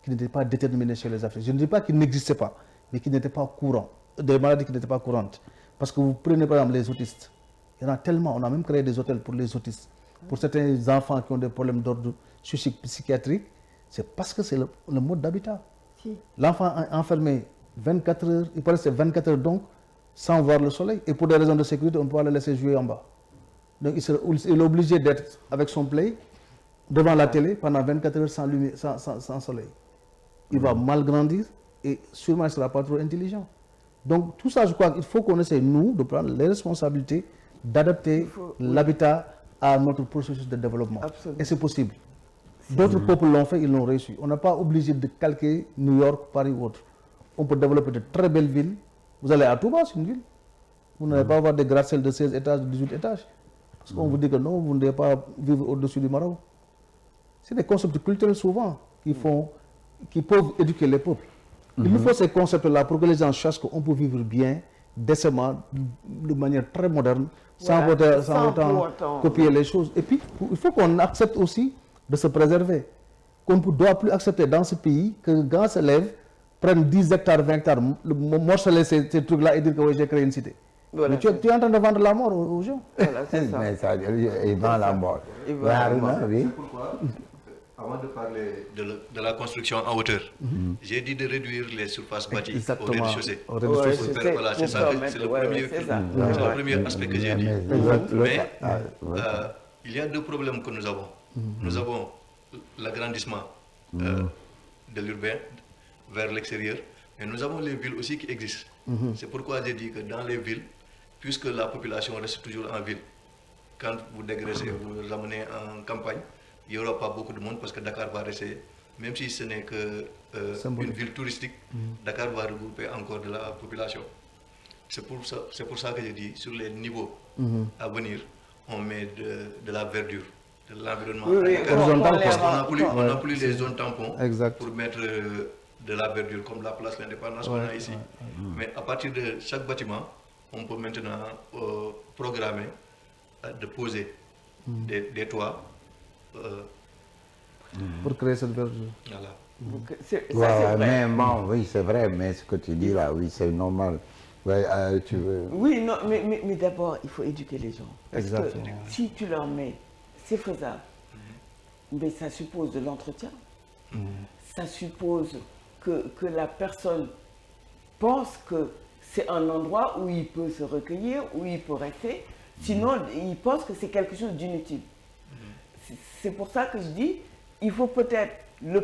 qui n'étaient pas déterminées chez les Africains. Je ne dis pas qu'ils n'existaient pas, mais qui n'étaient pas courants. Des maladies qui n'étaient pas courantes. Parce que vous prenez par exemple les autistes. Il y en a tellement, on a même créé des hôtels pour les autistes. Pour certains enfants qui ont des problèmes d'ordre psychiatrique, c'est parce que c'est le mode d'habitat. L'enfant est enfermé 24 heures, il peut rester 24 heures donc, sans voir le soleil. Et pour des raisons de sécurité, on ne peut pas le laisser jouer en bas. Donc il est obligé d'être avec son play devant la télé pendant 24 heures sans, lumière, sans soleil. Il va mal grandir et sûrement il ne sera pas trop intelligent. Donc tout ça, je crois qu'il faut qu'on essaie, nous, de prendre les responsabilités, d'adapter l'habitat à notre processus de développement. Absolument. Et c'est possible. D'autres peuples l'ont fait, ils l'ont réussi. On n'a pas obligé de calquer New York, Paris ou autre. On peut développer de très belles villes. Vous allez à Touba, c'est une ville. Vous n'allez pas avoir des gratte-ciels de 16 étages, de 18 étages. Parce qu'on vous dit que non, vous ne devez pas vivre au-dessus du Maroc. C'est des concepts culturels souvent qui peuvent éduquer les peuples. Il nous faut ces concepts-là pour que les gens sachent qu'on peut vivre bien décemment, de manière très moderne, sans Voilà, sans pour autant autant. copier les choses. Et puis, il faut qu'on accepte aussi de se préserver. Qu'on ne doit plus accepter dans ce pays qu'un grand se lève, prenne 10 hectares, 20 hectares, morceler ces trucs-là et dire que oui, j'ai créé une cité. Voilà, Mais tu es en train de vendre la mort aux gens. Voilà, c'est ça. Mais ça, il vend la mort. Il vend Mais la Haruna, mort. oui. Pourquoi, avant de parler de la construction en hauteur, j'ai dit de réduire les surfaces bâties au Exactement. rez-de-chaussée. Au rez-de-chaussée. Ouais, Pour c'est faire- voilà, c'est pour ça, permettre, c'est le ouais, premier, ouais, c'est ça. c'est le Ouais. premier aspect que j'ai dit. Mais il y a deux problèmes que nous avons. Nous avons l'agrandissement de l'urbain vers l'extérieur, mais nous avons les villes aussi qui existent. C'est pourquoi j'ai dit que dans les villes, puisque la population reste toujours en ville, quand vous dégraissez, vous vous amenez en campagne, il n'y aura pas beaucoup de monde parce que Dakar va rester, même si ce n'est que une ville touristique, Dakar va regrouper encore de la population. C'est pour ça que je dis, sur les niveaux à venir, on met de la verdure, de l'environnement. Oui, oui, horizontal, on Parce qu'on les n'a plus les zones tampons Exact. pour mettre de la verdure, comme la place L'Indépendance qu'on a ici. Mais à partir de chaque bâtiment, on peut maintenant programmer de poser des toits. Pour créer cette verdure. Voilà. Ça, Ouais, c'est vrai. mais bon, oui, c'est vrai, mais ce que tu dis là, oui, c'est normal. Ouais, tu veux... Oui, non, mais d'abord, il faut éduquer les gens. Parce Exactement. que si tu leur mets, c'est faisable, mais ça suppose de l'entretien. Ça suppose que la personne pense que c'est un endroit où il peut se recueillir, où il peut rester. Sinon, il pense que c'est quelque chose d'inutile. C'est pour ça que je dis, il faut peut-être le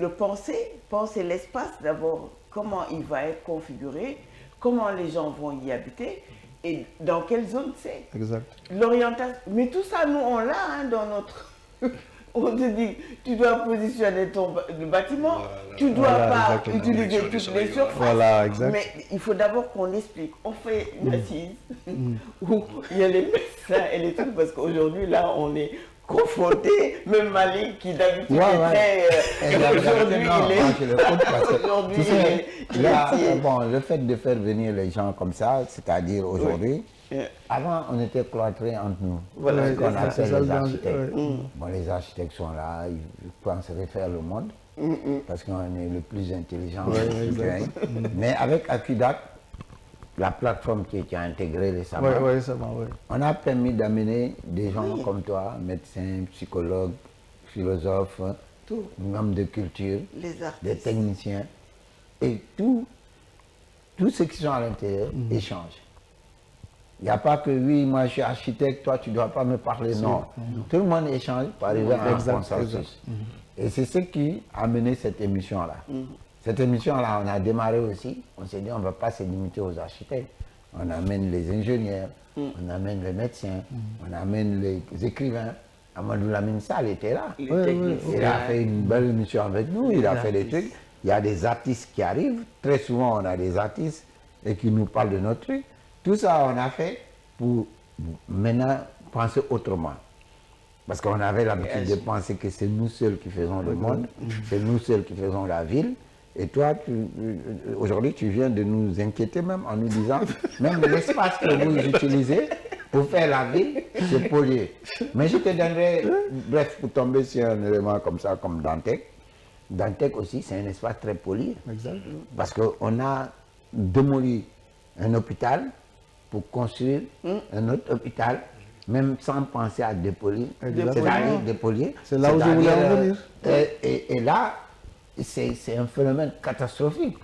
penser l'espace d'abord, comment il va être configuré, comment les gens vont y habiter et dans quelle zone c'est. Exact. L'orientation, mais tout ça, nous, on l'a hein, dans notre... On te dit, tu dois positionner le bâtiment, Voilà. tu ne dois Voilà, pas exactement. utiliser Direction du toutes soleil, les surfaces. Voilà, exact. Mais il faut d'abord qu'on l'explique. On fait une assise où il y a les médecins et les trucs, parce qu'aujourd'hui, là, on est confronté, même Malik, qui d'habitude est très... aujourd'hui, Non, il moi, je est... le compte parce que, Aujourd'hui, tu sais, il là, est... bon, le fait de faire venir les gens comme ça, c'est-à-dire aujourd'hui, avant, on était cloîtrés entre nous. Voilà, C'est ce qu'on c'est appelle ça le les danger, architectes. ouais. Bon, les architectes sont là, ils pensent refaire le monde, parce qu'on est le plus intelligent. Mais avec Acudac, la plateforme qui a intégré récemment, Oui, c'est bon, oui. on a permis d'amener des gens comme toi, médecins, psychologues, philosophes, Tout. hommes de culture, Les des artistes. techniciens, et tous ceux qui sont à l'intérieur échangent. Il n'y a pas que oui, moi je suis architecte, toi tu ne dois pas me parler, non. Tout le monde échange pour arriver à un consensus. Et c'est ce qui a mené cette émission-là. Cette émission-là, on a démarré aussi, on s'est dit on ne va pas se limiter aux architectes. On amène les ingénieurs, on amène les médecins, on amène les écrivains. Amadou Lamine Sall était là. Les Ouais, techniciens. Il a fait une belle émission avec nous, il a fait des trucs. Il y a des artistes qui arrivent, très souvent on a des artistes et qui nous parlent de notre truc. Tout ça on a fait pour maintenant penser autrement. Parce qu'on avait l'habitude de penser que c'est nous seuls qui faisons le monde, c'est nous seuls qui faisons la ville. Et toi, aujourd'hui, tu viens de nous inquiéter même en nous disant, même l'espace que vous utilisez pour faire la ville, c'est pollué. Mais je te donnerai, bref, pour tomber sur un élément comme ça, comme Dantec. Dantec aussi, c'est un espace très pollué. Exact. Parce qu'on a démoli un hôpital pour construire un autre hôpital, même sans penser à dépolir. C'est-à-dire dépolir. C'est là où je voulais en venir. Et là, c'est un phénomène catastrophique.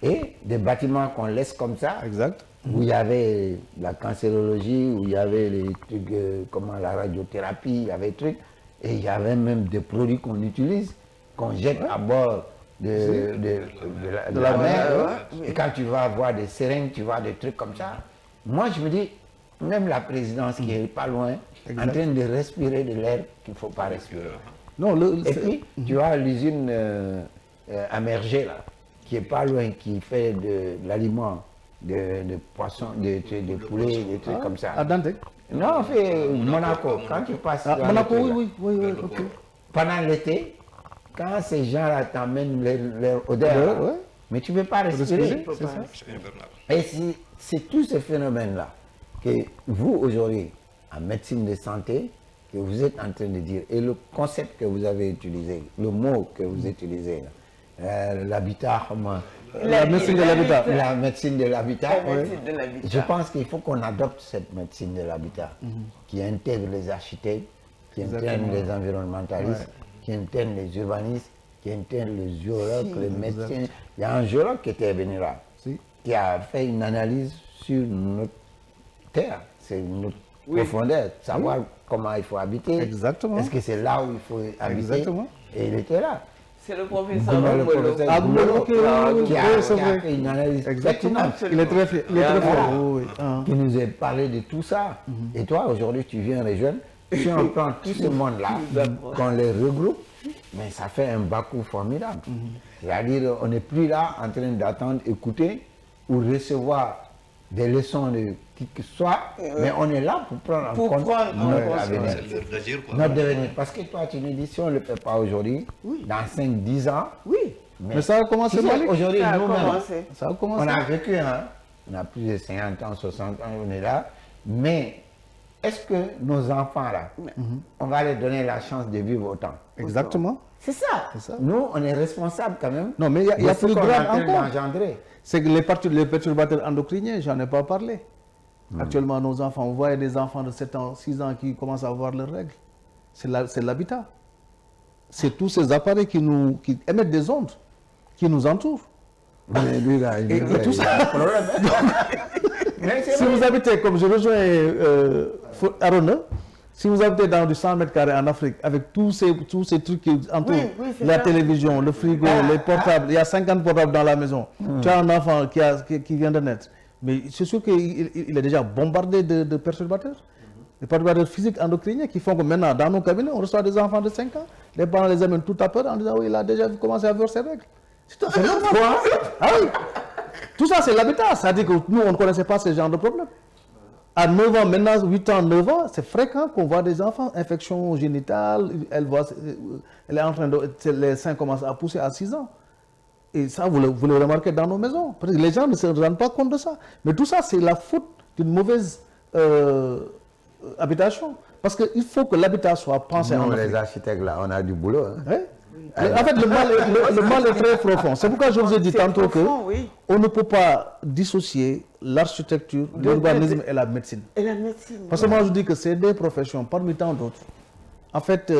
Et des bâtiments qu'on laisse comme ça, Exact. où il y avait la cancérologie, où il y avait les trucs, comment la radiothérapie, il y avait des trucs, et il y avait même des produits qu'on utilise, qu'on jette à bord de la mer. Et quand tu vas voir des seringues, tu vois des trucs comme ça. Moi, je me dis, même la présidence qui est pas loin, en train de respirer de l'air qu'il ne faut pas respirer. Non, Et puis, tu as l'usine Amergé, là, qui est pas loin, qui fait de l'aliment, de poissons, de poulets, des trucs comme ça. À Dantec. Non, on fait Monaco. Quand tu passes Ah, dans Monaco, le truc, oui, ok. pendant l'été, quand ces gens-là t'emmènent leur odeur, Ouais. mais tu ne peux pas respirer. C'est ça. C'est infernal. Et c'est tous ces phénomènes-là que vous, aujourd'hui, en médecine de santé, que vous êtes en train de dire, et le concept que vous avez utilisé, le mot que vous utilisez, l'habitat, La médecine de l'habitat. la médecine de l'habitat, La médecine de l'habitat. je pense qu'il faut qu'on adopte cette médecine de l'habitat, qui intègre les architectes, qui intègre les environnementalistes, qui intègre les urbanistes, qui intègre les géologues, les médecins. Il y a un géologue qui était venu là, qui a fait une analyse sur notre terre, c'est notre profondeur, savoir comment il faut habiter. Exactement. Est-ce que c'est là où il faut habiter? Exactement. Et il était là. C'est le professeur Le Molo. professeur Agumolo, qui a c'est vrai. fait une analyse Exactement. pertinente, Il est très fort. Il est très fort. Voilà. Oui, oui. qui nous a parlé de tout ça. Et toi, aujourd'hui, tu viens rejoindre. Si on prend tout ce monde-là, qu'on les regroupe, mais ça fait un Bakou formidable. C'est-à-dire, on n'est plus là en train d'attendre, écouter ou recevoir des leçons de qui que ce soit, mais on est là pour prendre en compte notre avenir. C'est l'heure d'agir, quoi. Notre devenir. Parce que toi, tu nous dis, si on ne le fait pas aujourd'hui, dans 5-10 ans, Mais ça a commencé, tu sais, Malik. aujourd'hui, Ça a nous-mêmes, commencé. Ça a commencé. on a vécu, hein, on a plus de 50 ans, 60 ans, on est là, mais est-ce que nos enfants là, on va leur donner la chance de vivre autant? Exactement. C'est ça. ça. Nous, on est responsables quand même. Non, mais il y a de ce plus qu'on est grave en train encore. d'engendrer. C'est que les perturbateurs endocriniens, j'en ai pas parlé. Actuellement, nos enfants, on voit des enfants de 7 ans, 6 ans qui commencent à avoir leurs règles. C'est l'habitat. C'est tous ces appareils qui émettent des ondes, qui nous entourent. Mais lui là, il Et tout ça. Mais c'est Si vrai. vous habitez, comme je rejoins Arona, si vous habitez dans du 100 mètres carrés en Afrique, avec tous ces trucs qui entourent, c'est la ça. télévision, le frigo, les portables, il y a 50 portables dans la maison, tu as un enfant qui vient de naître, mais c'est sûr qu'il est déjà bombardé de perturbateurs. Les perturbateurs physiques endocriniens qui font que maintenant, dans nos cabinets, on reçoit des enfants de 5 ans, les parents les amènent tout à peur en disant, oui, il a déjà commencé à avoir ses règles. C'est normal. Ah oui. Tout ça, c'est l'habitat. C'est-à-dire que nous, on ne connaissait pas ce genre de problème. À 9 ans, maintenant, 8 ans, 9 ans, c'est fréquent qu'on voit des enfants, infection génitale, elle est en train de, les seins commencent à pousser à 6 ans. Et ça, vous le remarquez dans nos maisons. Parce que les gens ne se rendent pas compte de ça. Mais tout ça, c'est la faute d'une mauvaise habitation. Parce qu'il faut que l'habitat soit pensé en Nous, Afrique. les architectes là, on a du boulot. Hein. Hein? En fait, le mal est très profond. C'est pourquoi je vous ai dit tantôt qu'on ne peut pas dissocier l'architecture, l'urbanisme et la médecine. Et la médecine. Parce que moi, je dis que c'est des professions parmi tant d'autres. En fait,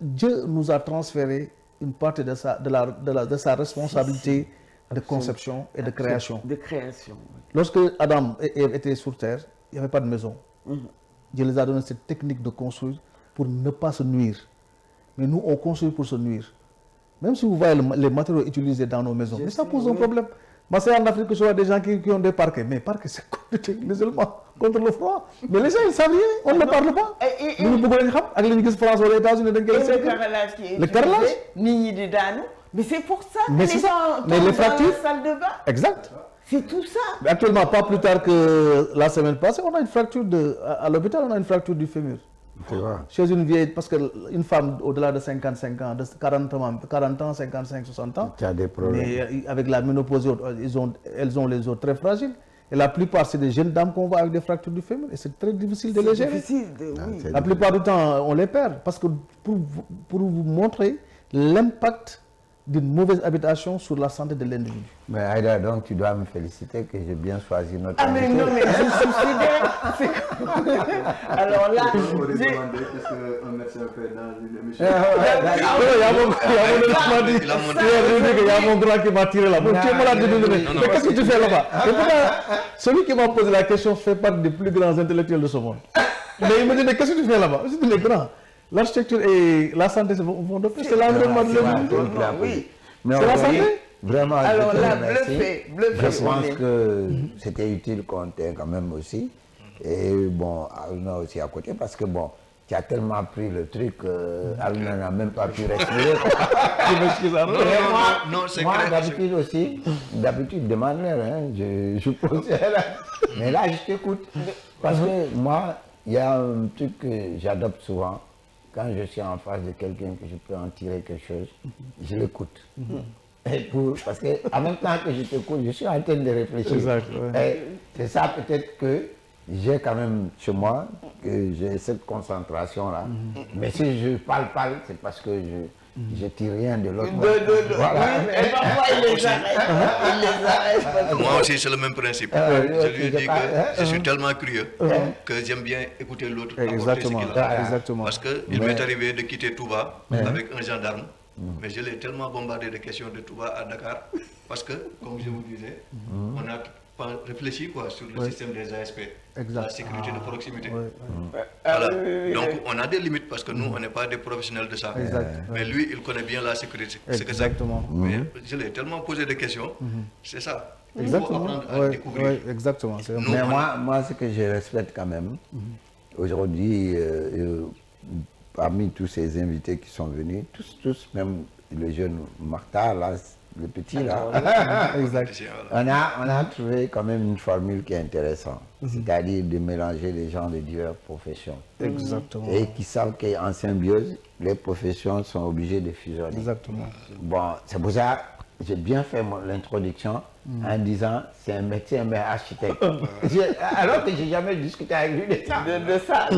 Dieu nous a transféré une partie de sa responsabilité de conception et de création. De création. Lorsque Adam et Ève étaient sur terre, il n'y avait pas de maison. Dieu les a donné cette technique de construire pour ne pas se nuire. Mais nous, on construit pour se nuire. Même si vous voyez les matériaux utilisés dans nos maisons, mais ça pose un problème. Moi, c'est en Afrique que je vois des gens qui ont des parquets. Mais parquets, c'est contre l'isolement, contre le froid. Mais les gens, ils ne savent rien, on ne parle pas. Nous, nous, avec les France ou les États-Unis, le carrelage qui est le carrelage. Mais c'est pour ça que Mais les c'est ça. gens Mais les fractures. dans la salle de bain. Exact. C'est tout ça. Mais actuellement, pas plus tard que la semaine passée, on a une fracture à l'hôpital, on a une fracture du fémur. Tu vois. Chez une vieille, parce qu'une femme au-delà de 55 ans, de 40 ans, 55, 60 ans, Tu as des problèmes. mais avec la ménopause, elles ont les os très fragiles. Et la plupart, c'est des jeunes dames qu'on voit avec des fractures du fémur. Et c'est très difficile de les gérer. Difficile de, oui. c'est La plupart du temps, on les perd. Parce que pour vous montrer l'impact d'une mauvaise habitation sur la santé de l'individu. Mais Aïda, donc tu dois me féliciter que j'ai bien choisi notre Ah mais invité. non, mais je suis fidèle. Alors là, On pourrait demander qu'est-ce qu'un médecin fait dans une émission. Il y a mon grand qui m'a tiré là. Tu es malade de nous. Mais qu'est-ce que tu fais là-bas? Et pourtant, celui qui m'a posé la question fait partie des plus grands intellectuels de ce monde. Mais il me dit, mais qu'est-ce que tu fais là-bas? Je dis, les grands. L'architecture et la santé, c'est l'environnement de l'homme. oui. Mais C'est la aujourd'hui, santé. vraiment, Alors je te là, remercie. bluffé. Je pense que c'était utile qu'on t'ait quand même aussi. Et bon, Aruna aussi à côté, parce que bon, tu as tellement pris le truc, Aruna n'a même pas pu respirer. Non, c'est Moi, clair. d'habitude aussi, demande-leur, hein, je pose là. Mais là, je t'écoute. Parce que moi, il y a un truc que j'adopte souvent. Quand je suis en face de quelqu'un que je peux en tirer quelque chose, je l'écoute. Parce qu'en même temps que je t'écoute, je suis en train de réfléchir. Exact, ouais. Et c'est ça peut-être que j'ai quand même chez moi, que j'ai cette concentration-là. Mais si je parle, c'est parce que je tire rien de l'autre. Voilà. Oui, et parfois il les arrête. Il les arrête. Parce que... Moi aussi, c'est le même principe. Je lui ai dit que je suis tellement curieux que j'aime bien écouter l'autre. Exactement. Exactement. Parce qu'il m'est arrivé de quitter Touba avec un gendarme, mais je l'ai tellement bombardé de questions de Touba à Dakar, parce que, comme je vous disais, on n'a pas réfléchi quoi, sur le système des ASP, la sécurité de proximité. Voilà. Donc on a des limites parce que nous, on n'est pas des professionnels de ça. Mais lui, il connaît bien la sécurité. Exactement. Mais je l'ai tellement posé des questions, c'est ça. Exactement. Il faut apprendre à découvrir. Ouais, exactement. Nous, Mais moi, ce que je respecte quand même, aujourd'hui, parmi tous ces invités qui sont venus, tous, même le jeune Martha, là, le petit là, Exact. on a trouvé quand même une formule qui est intéressante, c'est-à-dire de mélanger les gens de diverses professions. Exactement. Et qui savent qu'en symbiose, les professions sont obligées de fusionner. Exactement. Bon, c'est pour ça que j'ai bien fait l'introduction en disant c'est un médecin mais architecte. Alors que j'ai jamais discuté avec lui de ça. De ça.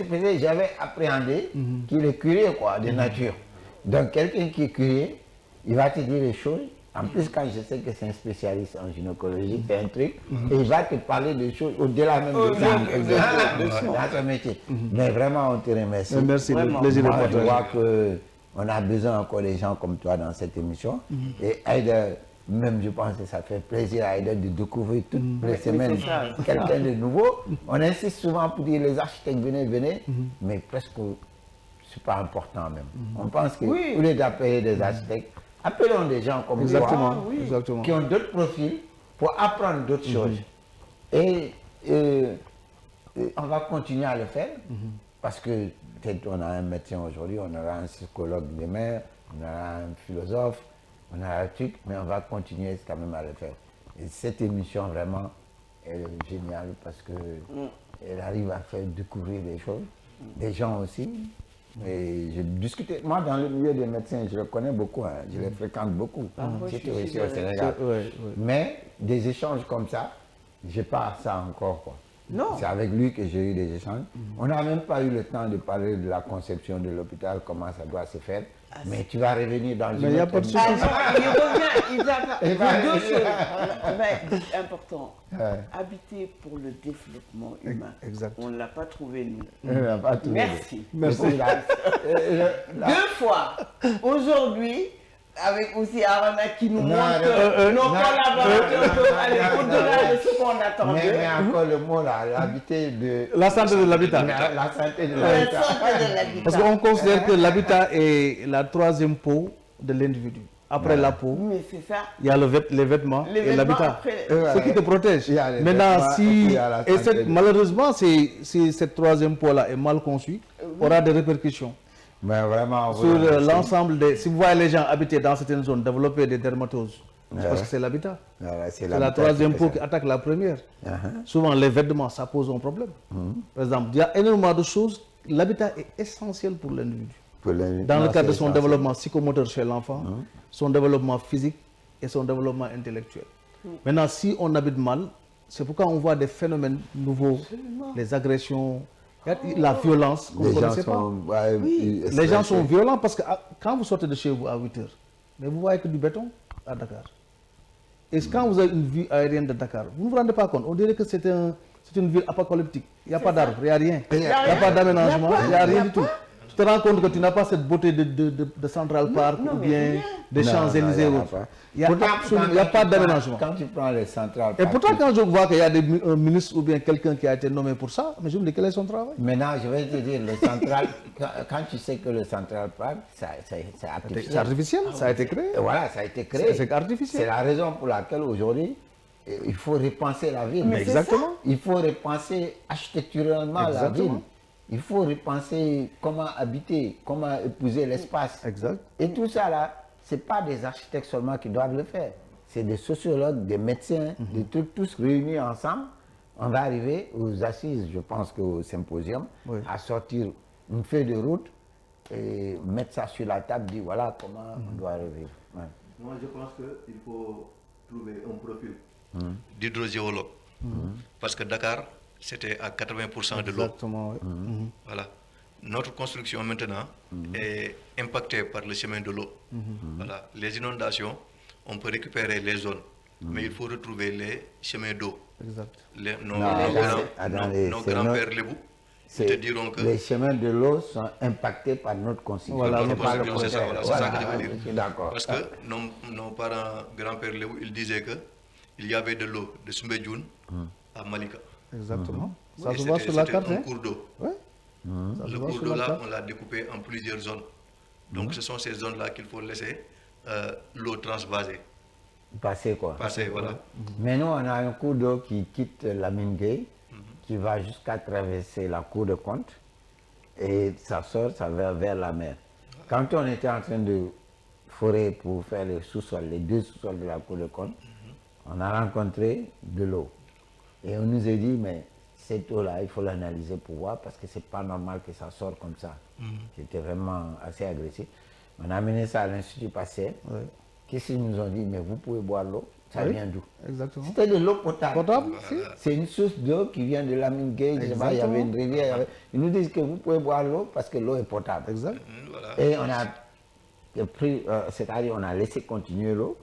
Mais j'avais appréhendé qu'il est curieux quoi, de nature. Donc quelqu'un qui est curieux, il va te dire les choses. En plus, quand je sais que c'est un spécialiste en gynécologie, c'est un truc, et il va te parler des choses au-delà même de ça, dans son métier. Mais vraiment, on te remercie. Merci, le plaisir de Moi, je partager. vois qu'on a besoin encore des gens comme toi dans cette émission. Et Aïda, même je pense que ça fait plaisir à Aïda de découvrir toutes les semaines quelqu'un de nouveau. On insiste souvent pour dire les architectes, venez, mais presque c'est pas important même. On pense que au lieu d'appeler des architectes, appelons des gens comme Exactement. toi, Exactement. qui ont d'autres profils pour apprendre d'autres choses. Et on va continuer à le faire parce que peut-être on a un médecin aujourd'hui, on aura un psychologue demain, on aura un philosophe, on aura un truc, mais on va continuer quand même à le faire. Et cette émission vraiment elle est géniale parce que elle arrive à faire découvrir des choses, des gens aussi. Et j'ai discuté, moi dans le milieu des médecins, je le connais beaucoup, hein, je les fréquente beaucoup, j'étais aussi au Sénégal. Mais des échanges comme ça, j'ai pas ça encore quoi. Non. C'est avec lui que j'ai eu des échanges. On n'a même pas eu le temps de parler de la conception de l'hôpital, comment ça doit se faire. Mais tu vas revenir dans une Mais il n'y a autre pas de émission. souci. Il revient, il a deux choses. Mais important, habiter pour le développement humain. Exact. On ne l'a pas trouvé, nous. On n'a pas trouvé. Merci. Merci. Deux fois. Aujourd'hui, avec aussi Arana qui nous Non, montre nos non, collaborateurs peuvent aller au-delà de ce qu'on Mais attendait. encore le mot là, l'habiter de... La santé de l'habitat. La santé de La l'habitat. santé de l'habitat. Parce qu'on considère que l'habitat est la troisième peau de l'individu. Après la peau, Mais c'est ça. il y a les vêtements Les et vêtements l'habitat. après. Ce qui te protège. Il y a les Maintenant, vêtements et puis il y a la santé. malheureusement, si cette troisième peau-là est mal conçue, aura des répercussions Mais vraiment, sur l'ensemble des... Si vous voyez les gens habiter dans certaines zones, développer des dermatoses, c'est parce que c'est l'habitat. Voilà, C'est la troisième peau qui attaque la première. Souvent, les vêtements, ça pose un problème. Par exemple, il y a énormément de choses. L'habitat est essentiel pour l'individu. Dans le cadre de son développement psychomoteur chez l'enfant, son développement physique et son développement intellectuel. Maintenant, si on habite mal, c'est pourquoi on voit des phénomènes nouveaux, les agressions, la violence qu'on ne connaissait pas. Les gens sont violents parce que quand vous sortez de chez vous à 8 heures, mais vous voyez que du béton à Dakar. Et quand vous avez une vue aérienne de Dakar, vous ne vous rendez pas compte, on dirait que c'est une ville apocalyptique. Il n'y a pas d'arbres, il n'y a rien. Il n'y a pas d'aménagement, il n'y a rien du tout. Tu te rends compte que tu n'as pas cette beauté de Central Park ou bien des Champs-Élysées. Il n'y a pas d'aménagement. Quand tu prends les centrales... Et pourtant, quand je vois qu'il y a un ministre ou bien quelqu'un qui a été nommé pour ça, mais je me dis quel est son travail. Maintenant, je vais te dire, le central, quand tu sais que le Central Park, c'est artificiel. C'est artificiel, ça a été créé. Et voilà, ça a été créé. C'est artificiel. C'est la raison pour laquelle aujourd'hui, il faut repenser la ville. Mais Exactement. Il faut repenser architecturalement la Exactement. ville. Il faut repenser comment habiter, comment épouser l'espace. Exact. Et tout ça là, ce n'est pas des architectes seulement qui doivent le faire. C'est des sociologues, des médecins, des trucs tous réunis ensemble. On va arriver aux assises, je pense qu'au symposium, à sortir une feuille de route et mettre ça sur la table, dire voilà comment on doit revivre. Ouais. Moi, je pense qu'il faut trouver un profil. d'hydrogéologue. Parce que Dakar, c'était à 80% de l'eau. Exactement, oui. Voilà. Notre construction maintenant est impactée par le chemin de l'eau. Voilà. Les inondations, on peut récupérer les zones, mais il faut retrouver les chemins d'eau. Exact. Non, attendez, Nos c'est grands-pères Lébou te diront que les chemins de l'eau sont impactés par notre constitution. Voilà, c'est pas le c'est ça, contraire. voilà, c'est ça que je veux Je dire. suis d'accord. Parce que nos parents, grands-pères Lébou, ils disaient que il y avait de l'eau de Soumbédioune à Malika. Exactement. Ça Et se voit sur la carte. c'était un Hein? cours d'eau. Ouais. Ça se Le voit cours sur d'eau la là, carte. on l'a découpé en plusieurs zones. Donc ce sont ces zones-là qu'il faut laisser l'eau transvaser. Passer quoi. Passer, voilà. Mais nous, on a un cours d'eau qui quitte la mine Gay, qui va jusqu'à traverser la cour de compte, et ça sort, ça va vers la mer. Quand on était en train de forer pour faire les sous-sols, les 2 sous-sols de la cour de compte, on a rencontré de l'eau. Et on nous a dit, mais cette eau-là, il faut l'analyser pour voir, parce que c'est pas normal que ça sorte comme ça. C'était vraiment assez agressif. On a amené ça à l'Institut Pasteur. Ouais. Qu'est-ce qu'ils nous ont dit? Mais vous pouvez boire l'eau. Ça Oui. vient d'où? Exactement. C'était de l'eau potable. Potable, si. C'est une source d'eau qui vient de la mine Gay. Je sais pas, il y avait une rivière. Ils nous disent que vous pouvez boire l'eau parce que l'eau est potable. Exact. Voilà. Et on a pris, c'est-à-dire on a laissé continuer l'eau,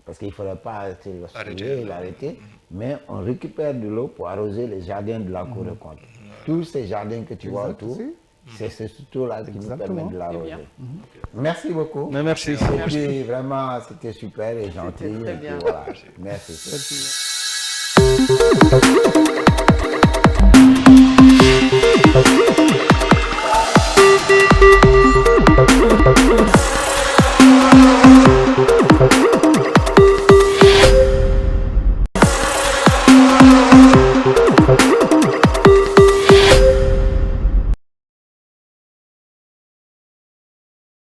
parce qu'il ne faudrait pas Arrêter. l'arrêter, mais on récupère de l'eau pour arroser les jardins de la cour de compte. Tous ces jardins que tu vois Exact, autour, si. c'est ce eau-là qui nous Exactement. permet de l'arroser. bien. Merci beaucoup. Mais merci. Et puis, vraiment, c'était super et gentil. C'était très et puis bien. voilà. Merci. Merci.